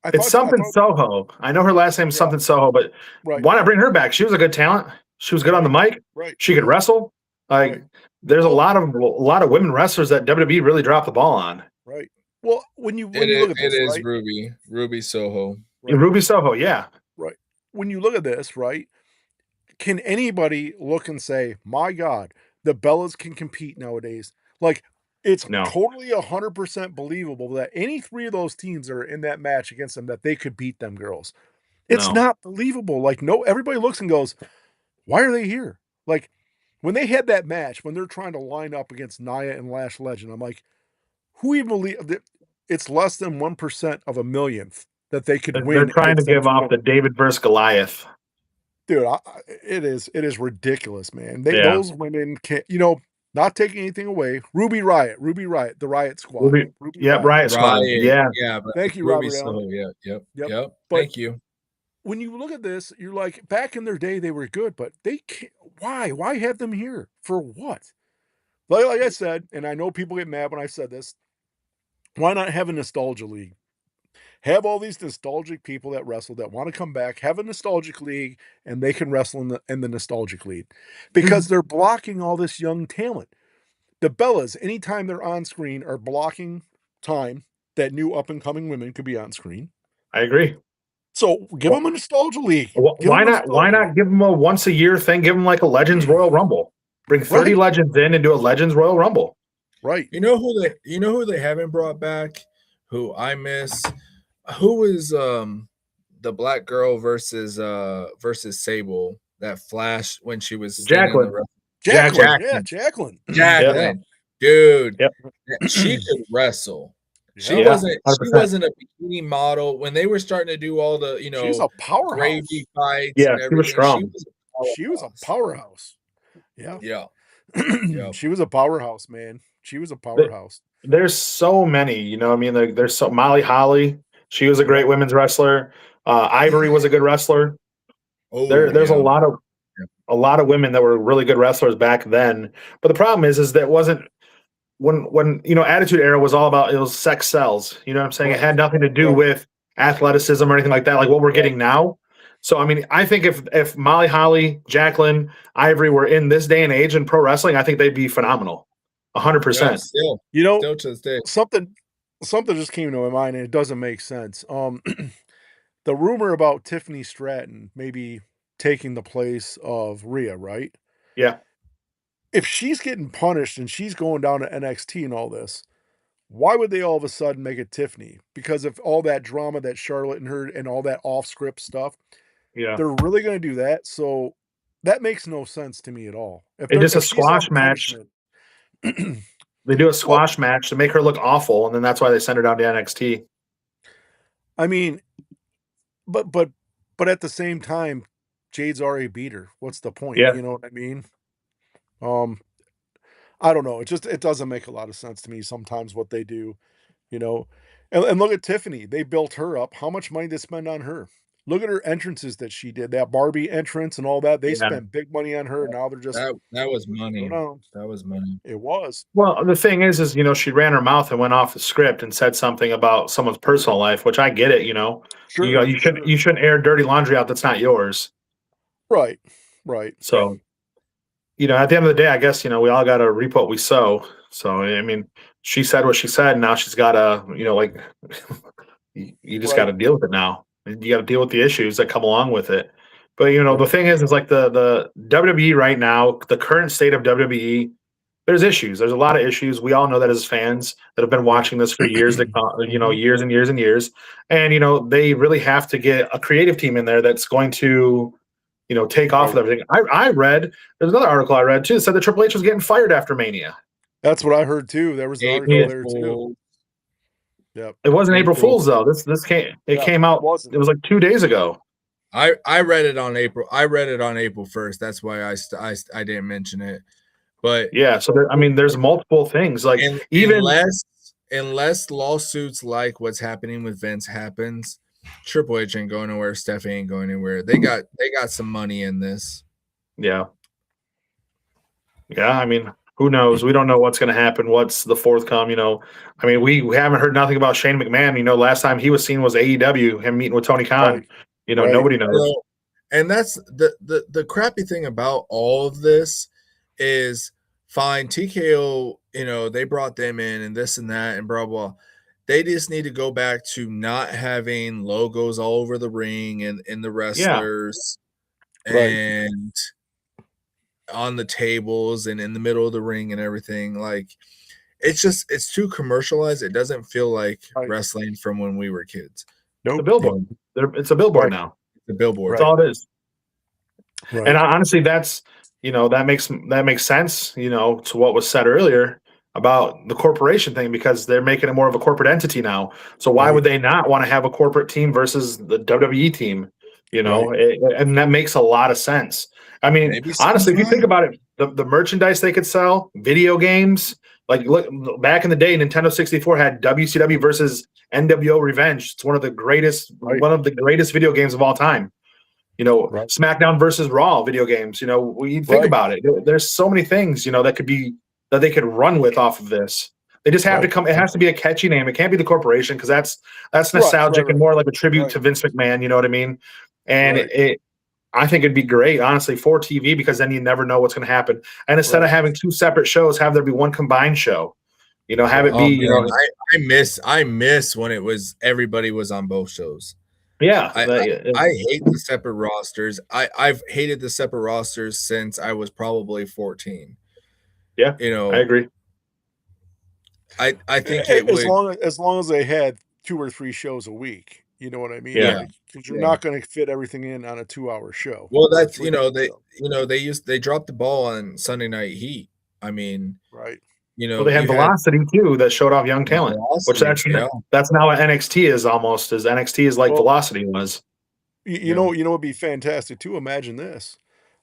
it's something Soho. I know her last name's something Soho, but Right. why not bring her back? She was a good talent. She was good on the mic. Right. She could wrestle. Like Right. there's a lot of women wrestlers that WWE really dropped the ball on. Right. Well, when you It look at this, is right? Ruby Soho. Right. Ruby Soho, yeah. Right. When you look at this, right? Can anybody look and say, "My God, the Bellas can compete nowadays"? Like, it's No. totally 100% believable that any three of those teams that are in that match against them, that they could beat them girls. It's No. not believable. Like, no, everybody looks and goes, "Why are they here?" Like, when they had that match, when they're trying to line up against Nia and Lash Legend, I'm like, who even believe that it's less than 1% of a millionth that they could They're win trying to against them give two off the women? David versus Goliath. Dude, it is ridiculous, man. Yeah. Those women can't, not taking anything away. Ruby Riot, the Riot Squad. Ruby Riot Squad. Yeah. Yeah, but Thank you, Ruby Robert Allen. Soho. Yep. But Thank you. when you look at this, you're like, back in their day, they were good, but they can't. Why? Why have them here? For what? Like I said, and I know people get mad when I said this, why not have a nostalgia league? Have all these nostalgic people that wrestle that want to come back, have a nostalgic league, and they can wrestle in the nostalgic league. Because they're blocking all this young talent. The Bellas, anytime they're on screen, are blocking time that new up and coming women could be on screen. I agree. So give them a nostalgia league. Why not give them a once a year thing? Give them like a Legends Royal Rumble. Bring 30 legends in and do a Legends Royal Rumble. Right. You know who they haven't brought back? Who I miss? Who is the black girl versus Sable that flashed when she was Jacqueline. Jacqueline. Jacqueline. Dude. Yep. She could wrestle. She Yeah, wasn't a bikini model when they were starting to do all the, she's a powerhouse. gravy fights Yeah, and she everything. was strong. She was a powerhouse. Yeah. Yeah. She was a powerhouse, man. She was a powerhouse. There's so many, I mean, there's so Molly Holly. She was a great women's wrestler. Ivory was a good wrestler. Oh, there's a lot of women that were really good wrestlers back then. But the problem is that wasn't when Attitude Era was all about, it was sex sells. You know what I'm saying? It had nothing to do with athleticism or anything like that, like what we're getting now. So I mean, I think if Molly Holly, Jacqueline, Ivory were in this day and age in pro wrestling, I think they'd be phenomenal. 100%. Still to this day. Something just came to my mind, and it doesn't make sense. The rumor about Tiffany Stratton maybe taking the place of Rhea, right? Yeah. If she's getting punished and she's going down to NXT and all this, why would they all of a sudden make it Tiffany? Because of all that drama that Charlotte and her and all that off-script stuff. Yeah. They're really going to do that. So that makes no sense to me at all. If It's just a squash match. They do a squash match to make her look awful, and then that's why they send her down to NXT. I mean, but at the same time, Jade's already beat her. What's the point? Yeah. You know what I mean? I don't know. It doesn't make a lot of sense to me sometimes what they do, And look at Tiffany. They built her up. How much money did they spend on her? Look at her entrances that she did, that Barbie entrance and all that. They spent big money on her. Now they're just that was money. That was money. It was. Well, the thing is, she ran her mouth and went off the script and said something about someone's personal life, which I get it. Sure. You shouldn't air dirty laundry out that's not yours. Right. So, at the end of the day, I guess we all got to reap what we sow. So, I mean, she said what she said. And now she's got to, you just got to deal with it now. You got to deal with the issues that come along with it. But the thing is like the WWE right now, the current state of WWE, there's issues. There's a lot of issues. We all know that as fans that have been watching this for years, years and years and years. And they really have to get a creative team in there that's going to, take off with everything. I read, there's another article I read too that said that Triple H was getting fired after Mania. That's what I heard too. There was an article there too. Yep. It wasn't April Fool's though. This came out. It was like 2 days ago. I read it on April. I read it on April 1st. That's why I didn't mention it. But yeah, so there's multiple things like unless lawsuits like what's happening with Vince happens, Triple H ain't going nowhere. Steph ain't going anywhere. They got some money in this. Yeah. Yeah, I mean, who knows? We don't know what's going to happen. What's the forthcome? I mean, we haven't heard nothing about Shane McMahon. Last time he was seen was AEW, him meeting with Tony Khan. Right. Nobody knows. And that's the crappy thing about all of this is fine. TKO, they brought them in and this and that and blah blah. They just need to go back to not having logos all over the ring and in the wrestlers and on the tables and in the middle of the ring and everything. Like it's too commercialized. It doesn't feel like wrestling from when we were kids. Nope. It's a billboard. It's a billboard now. The billboard. That's all it is. Right. And honestly, that's that makes sense, to what was said earlier about the corporation thing, because they're making it more of a corporate entity now. So why would they not want to have a corporate team versus the WWE team? And that makes a lot of sense. I mean, honestly, if you think about it, the merchandise they could sell, video games, like look back in the day, Nintendo 64 had WCW versus NWO Revenge. It's one of the greatest video games of all time. SmackDown versus Raw video games. When you think about it, there's so many things, that they could run with off of this. They just have to come. It has to be a catchy name. It can't be the corporation, because that's nostalgic and more like a tribute to Vince McMahon. You know what I mean? And I think it'd be great, honestly, for TV, because then you never know what's going to happen. And instead of having two separate shows, have there be one combined show. Have it be. I miss when it was everybody was on both shows. Yeah, I hate the separate rosters. I've hated the separate rosters since I was probably 14. Yeah, I agree. I think as long as they had 2 or 3 shows a week. You know what I mean? Yeah, because you're not going to fit everything in on a 2-hour show. Well, that's they dropped the ball on Sunday Night Heat. I mean, they had Velocity too, that showed off young talent, which that's now what NXT is almost. As NXT is like Velocity was. You know, it'd be fantastic too. Imagine this.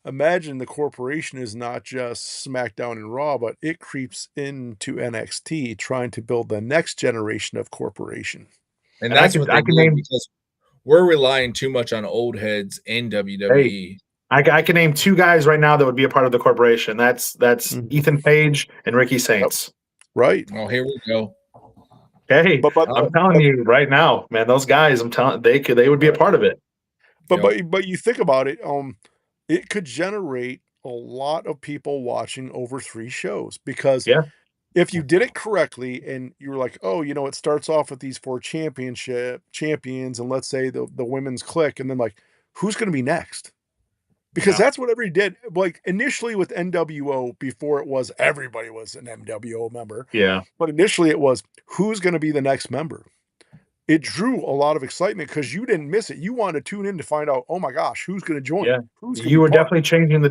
Imagine the corporation is not just SmackDown and Raw, but it creeps into NXT, trying to build the next generation of corporation. And that's what I can name, because we're relying too much on old heads in WWE. Hey, I can name 2 guys right now that would be a part of the corporation. That's Ethan Page and Ricky Saints. Yep. Right. Oh, here we go. Hey, I'm telling you right now, man, those guys, they would be a part of it. But you think about it, it could generate a lot of people watching over 3 shows, because if you did it correctly and you were like, oh, it starts off with these 4 champions, and let's say the women's clique, and then like, who's going to be next? Because that's what everybody did. Like initially with NWO, before it was everybody was an NWO member. Yeah. But initially it was, who's going to be the next member? It drew a lot of excitement because you didn't miss it. You wanted to tune in to find out, oh my gosh, who's going to join? Yeah. You were definitely changing the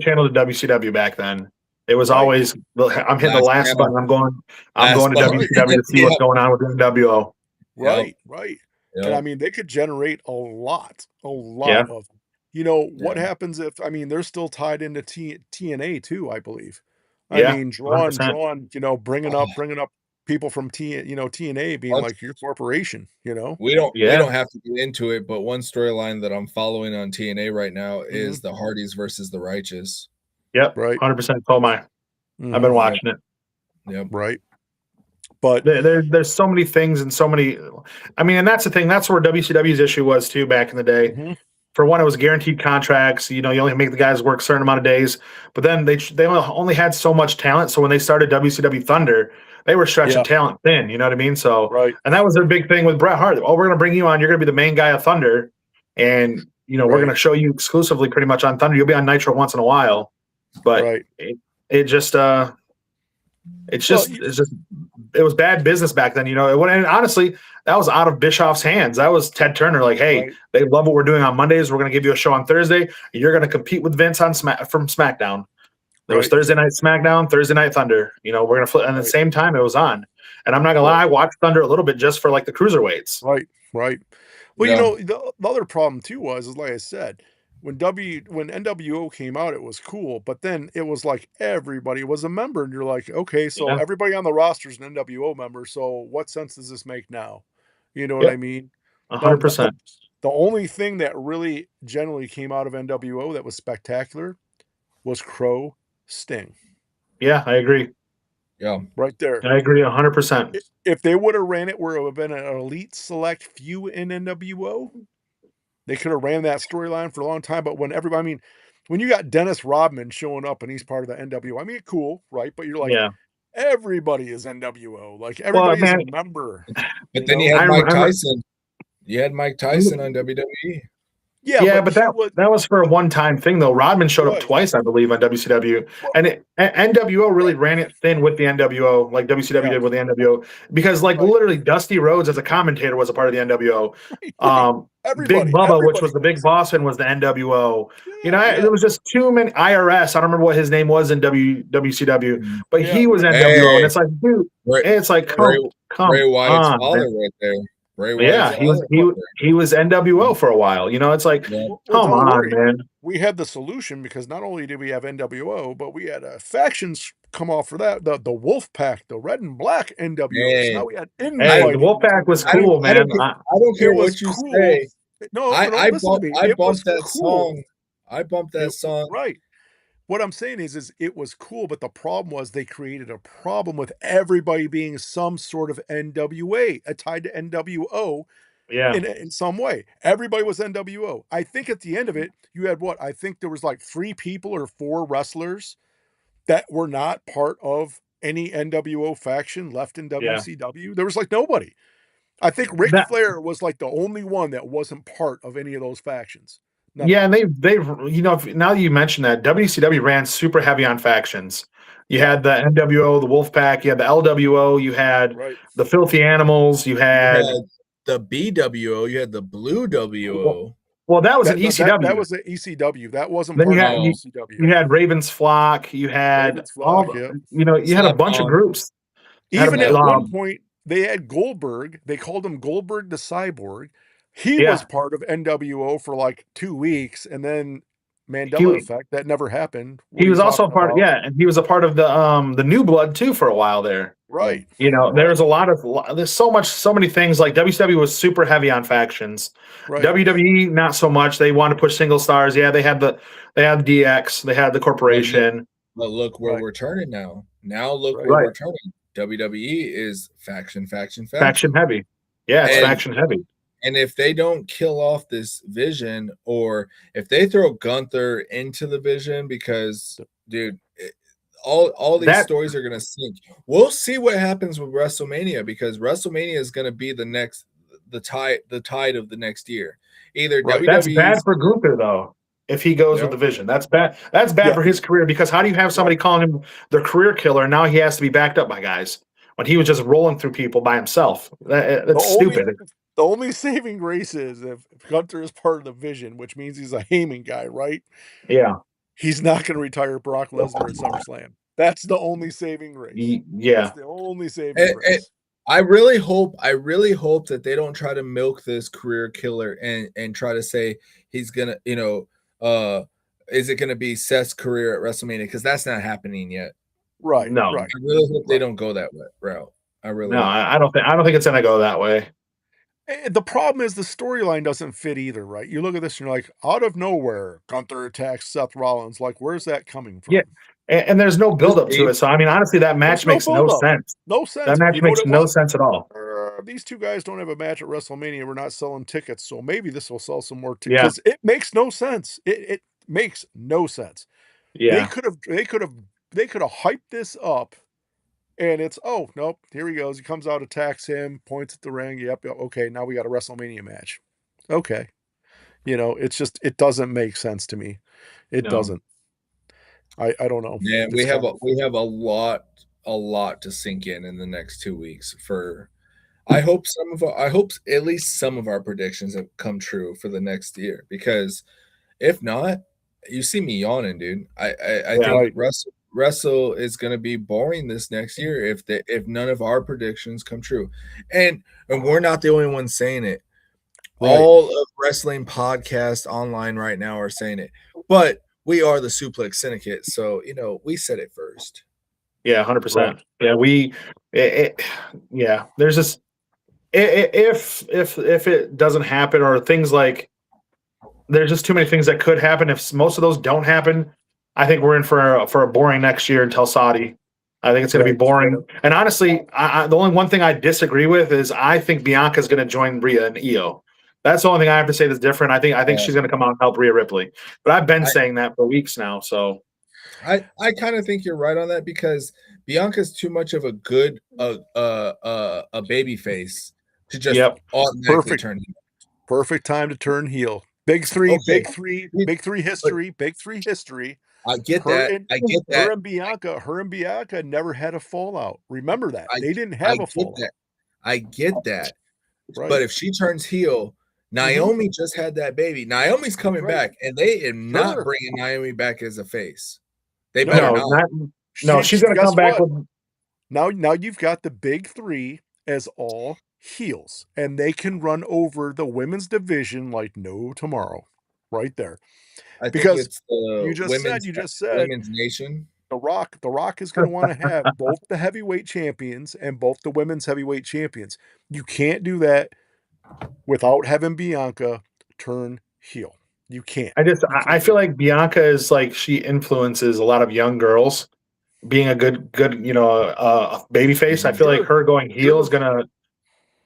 channel to WCW back then. It was always, I'm hitting the last button. I'm going to WCW to see what's going on with NWO. Right. And I mean, they could generate a lot of, what happens if, they're still tied into TNA too, I believe. I mean, drawing, bringing up people from TNA being like your corporation, We don't have to get into it, but one storyline that I'm following on TNA right now is the Hardys versus the Righteous. Yep, right. 100% told my. I've been watching it. Yep, right. But there's so many things and so many. And that's the thing. That's where WCW's issue was too back in the day. For one, it was guaranteed contracts. You only make the guys work a certain amount of days. But then they only had so much talent. So when they started WCW Thunder, they were stretching talent thin. You know what I mean? So and that was their big thing with Bret Hart. Oh, we're going to bring you on. You're going to be the main guy of Thunder, and we're going to show you exclusively pretty much on Thunder. You'll be on Nitro once in a while, but it was bad business back then. And honestly, that was out of Bischoff's hands. That was Ted Turner. Like, hey, they love what we're doing on Mondays. We're going to give you a show on Thursday. You're going to compete with Vince on from SmackDown. There was Thursday night SmackDown, Thursday night Thunder. We're going to flip. And at the same time, it was on. And I'm not going to lie, I watched Thunder a little bit just for like the cruiserweights. Right. Well, the other problem too is like I said, when NWO came out, it was cool, but then it was like everybody was a member, and you're like, okay, so everybody on the roster is an NWO member. So what sense does this make now? You know what I mean? 100%. The only thing that really generally came out of NWO that was spectacular was Crow, Sting. Yeah, I agree. Yeah. Right there. I agree 100%. If they would have ran it where it would have been an elite select few in NWO, they could have ran that storyline for a long time. But when everybody, I mean, when you got Dennis Rodman showing up and he's part of the NWO, I mean, cool, right? But you're like, Yeah. everybody is NWO. Like Well, everybody is man, a member. But then you had Mike Tyson. You had Mike Tyson on WWE. Yeah, but that was for a one-time thing though. Rodman showed up twice, I believe, on WCW, and NWO really ran it thin with the NWO, like WCW did with the NWO, because literally Dusty Rhodes as a commentator was a part of the NWO. Big Bubba, which was the Big Boss, and was the NWO. There was just too many. IRS, I don't remember what his name was in WCW, but he was NWO, and it's like, dude, it's like come Ray Wyatt's on, father man. right there. He was NWO for a while. It's like, come on, man. We had the solution because not only did we have NWO, but we had factions come off for that. The Wolf Pack, the Red and Black NWO. So now we had the Wolf Pack was cool, man. I don't care what you say. No, I listen to me. I It was bumped that cool. song. I bumped that song. Right. What I'm saying is it was cool, but the problem was they created a problem with everybody being some sort of NWA tied to NWO in some way. Everybody was NWO. I think at the end of it, you had what? I think there was like 3 people or 4 wrestlers that were not part of any NWO faction left in WCW. There was like nobody. I think Ric Flair was like the only one that wasn't part of any of those factions. Nothing. Yeah, and they now that you mention that, WCW ran super heavy on factions. You had the NWO, the Wolfpack, you had the LWO, you had the Filthy Animals, you had the BWO, you had the Blue WO. Well, that was an ECW. That was an ECW. That wasn't part of ECW. You had Ravens Flock. You had you had a bunch of groups. Even at one point, they had Goldberg. They called him Goldberg the Cyborg. He was part of NWO for like 2 weeks, and then Mandela effect that never happened. He was also a part of and he was a part of the New Blood too for a while there. Right. There's there's so many things. Like WCW was super heavy on factions. Right. WWE not so much. They wanted to push single stars. Yeah, they had DX, they had the corporation. But look where we're turning now. Now look where we're turning. WWE is faction heavy. Yeah, it's faction heavy. And if they don't kill off this vision, or if they throw Gunther into the vision, because dude, all these stories are gonna sink. We'll see what happens with WrestleMania, because WrestleMania is gonna be the tide of the next year. Either WWE. That's bad for Gunther though. If he goes with the vision, that's bad. That's bad for his career, because how do you have somebody calling him the career killer, and now he has to be backed up by guys when he was just rolling through people by himself? That's stupid. The only saving grace is if Gunther is part of the vision, which means he's a Heyman guy, right? Yeah. He's not going to retire Brock Lesnar at SummerSlam. That's the only saving grace. Yeah. That's the only saving grace. I really hope that they don't try to milk this career killer and try to say he's gonna, is it gonna be Seth's career at WrestleMania? Because that's not happening yet. Right. No. Right. I really hope they don't go that route. I don't think it's gonna go that way. The problem is the storyline doesn't fit either, right? You look at this and you're like, out of nowhere, Gunther attacks Seth Rollins. Like, where's that coming from? Yeah. And there's no build-up to it. So, I mean, honestly, that match makes no sense. No sense. That match makes no sense at all. These two guys don't have a match at WrestleMania. We're not selling tickets, so maybe this will sell some more tickets. Because it makes no sense. It makes no sense. Yeah. They could have hyped this up. And it's, oh, nope, here he goes. He comes out, attacks him, points at the ring. Yep, okay, now we got a WrestleMania match. Okay. It's just, it doesn't make sense to me. It doesn't. I don't know. Yeah, we have a lot to sink in the next 2 weeks I hope at least some of our predictions have come true for the next year, because if not, you see me yawning, dude. I think Wrestle is going to be boring this next year if none of our predictions come true, and we're not the only ones saying it. Right. All of wrestling podcasts online right now are saying it, but we are the Suplex Syndicate, so we said it first. Yeah, 100%. Yeah, there's this. If it doesn't happen, or things like, there's just too many things that could happen. If most of those don't happen, I think we're in for a boring next year until Saudi. I think it's going to be boring. And honestly, the only one thing I disagree with is I think Bianca's going to join Rhea and Io. That's the only thing I have to say that's different. I think she's going to come out and help Rhea Ripley. But I've been saying that for weeks now. So I kind of think you're right on that because Bianca's too much of a good a baby face to just automatically turn heel. Perfect time to turn heel. Big three history. Big three history. I get that. Her and Bianca never had a fallout. Remember that. They didn't have a fallout. I get that. Right. But if she turns heel, Naomi just had that baby. Naomi's coming back, and they are not bringing Naomi back as a face. They better not. She's going to come back with. Now you've got the big three as all heels, and they can run over the women's division like no tomorrow. Right there. I think it's the you just said Women's Nation. The Rock is going to want to have both the heavyweight champions and both the women's heavyweight champions. You can't do that without having Bianca turn heel. You can't. I feel like Bianca is like she influences a lot of young girls being a good baby face. I feel like her going heel is gonna.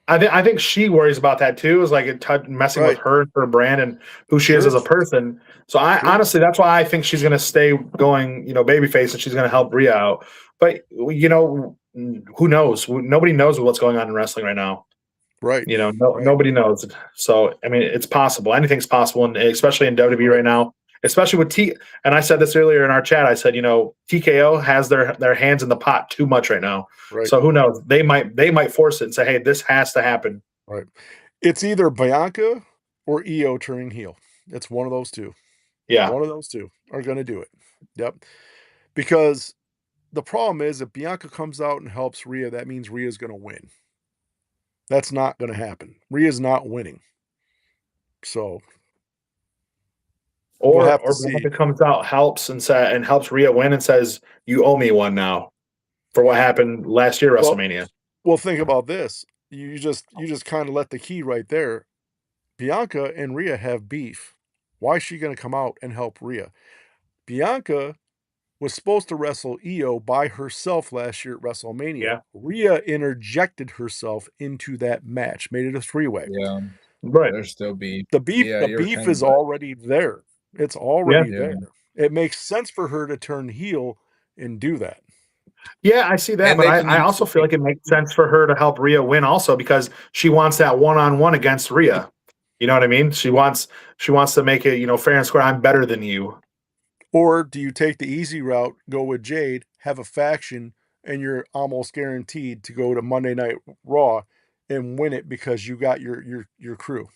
I think she worries about that too. Is like messing with her brand and who she is as a person. So honestly, that's why I think she's gonna stay going, babyface, and she's gonna help Rhea out. But who knows? Nobody knows what's going on in wrestling right now. Right. Nobody knows. So I mean, it's possible. Anything's possible, and especially in WWE right now. Especially with and I said this earlier in our chat. I said, TKO has their hands in the pot too much right now. Right. So who knows? They might force it and say, "Hey, this has to happen." Right. It's either Bianca or Io turning heel. It's one of those two. Yeah. One of those two are going to do it. Yep. Because the problem is, if Bianca comes out and helps Rhea, that means Rhea's going to win. That's not going to happen. Rhea's not winning. So. Or Bianca comes out, helps and helps Rhea win and says, "You owe me one now," for what happened last year WrestleMania. Well, think about this. You just kind of let the key right there. Bianca and Rhea have beef. Why is she going to come out and help Rhea? Bianca was supposed to wrestle Io by herself last year at WrestleMania. Yeah. Rhea interjected herself into that match, made it a three-way. Yeah, right. There's still beef. The beef is already there. It's already there. It makes sense for her to turn heel and do that. Yeah, I see that, but I also feel like it makes sense for her to help Rhea win also because she wants that one-on-one against Rhea. You know what I mean? She wants to make it, fair and square. I'm better than you. Or do you take the easy route, go with Jade, have a faction, and you're almost guaranteed to go to Monday Night Raw and win it because you got your crew?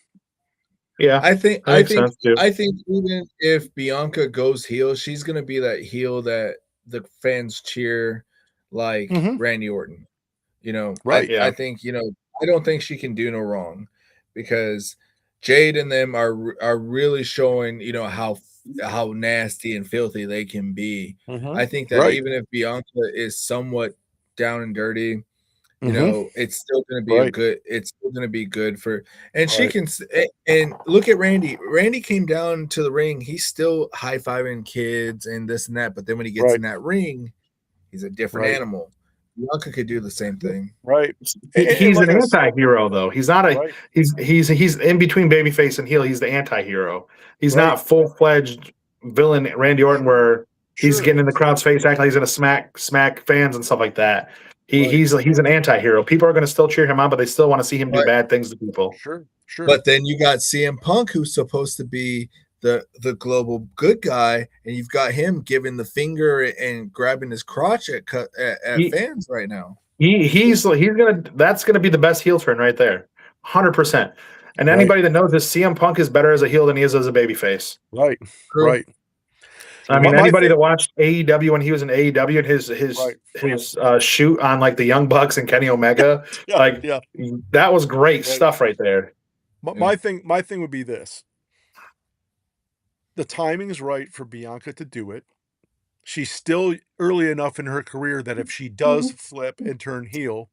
Yeah, I think even if Bianca goes heel, she's gonna be that heel that the fans cheer like Randy Orton. Right? I think I don't think she can do no wrong because Jade and them are really showing how nasty and filthy they can be. I think that even if Bianca is somewhat down and dirty. It's still going to be good. It's still going to be good for, and she can. And look at Randy. Randy came down to the ring. He's still high fiving kids and this and that. But then when he gets in that ring, he's a different animal. Bianca could do the same thing. Right. He's an anti-hero though. He's not a. He's in between babyface and heel. He's the anti-hero. He's not full-fledged villain Randy Orton where he's getting in the crowd's face, acting like he's gonna smack fans and stuff like that. He's an anti-hero. People are going to still cheer him on, but they still want to see him do bad things to people. Sure. But then you got CM Punk, who's supposed to be the global good guy, and you've got him giving the finger and grabbing his crotch at fans right now. That's gonna be the best heel turn right there, 100%. And anybody that knows this, CM Punk is better as a heel than he is as a babyface. Right. True. Right. I mean, anybody that watched AEW when he was in AEW and his shoot on like the Young Bucks and Kenny Omega, that was great stuff right there. My thing would be this: the timing is right for Bianca to do it. She's still early enough in her career that if she does flip and turn heel,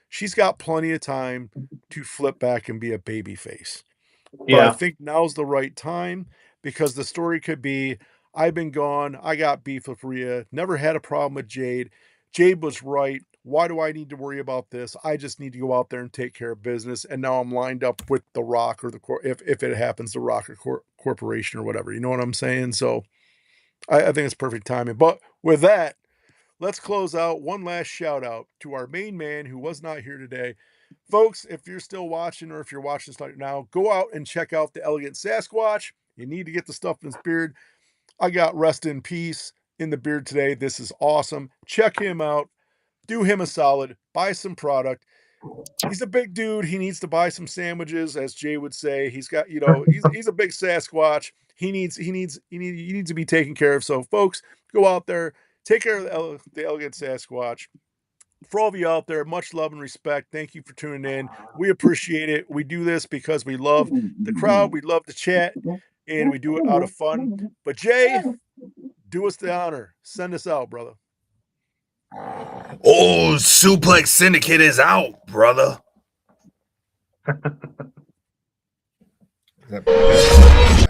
she's got plenty of time to flip back and be a baby face. But I think now's the right time because the story could be, I've been gone. I got beef with Rhea. Never had a problem with Jade. Jade was right. Why do I need to worry about this? I just need to go out there and take care of business. And now I'm lined up with The Rock or if it happens, The Rock or Corporation or whatever. You know what I'm saying? So I think it's perfect timing. But with that, let's close out. One last shout out to our main man who was not here today. Folks, if you're still watching or if you're watching this right now, go out and check out the Elegant Sasquatch. You need to get the stuff in his beard. I got Rest in Peace in the beard today. This is awesome. Check him out. Do him a solid. Buy some product. He's a big dude. He needs to buy some sandwiches, as Jay would say. He's got, he's a big Sasquatch. He needs to be taken care of. So, folks, go out there, take care of the Elegant Sasquatch. For all of you out there, much love and respect. Thank you for tuning in. We appreciate it. We do this because we love the crowd. We love the chat, and we do it out of fun. But Jay, do us the honor. Send us out, brother. Oh, Suplex Syndicate is out, brother. Is that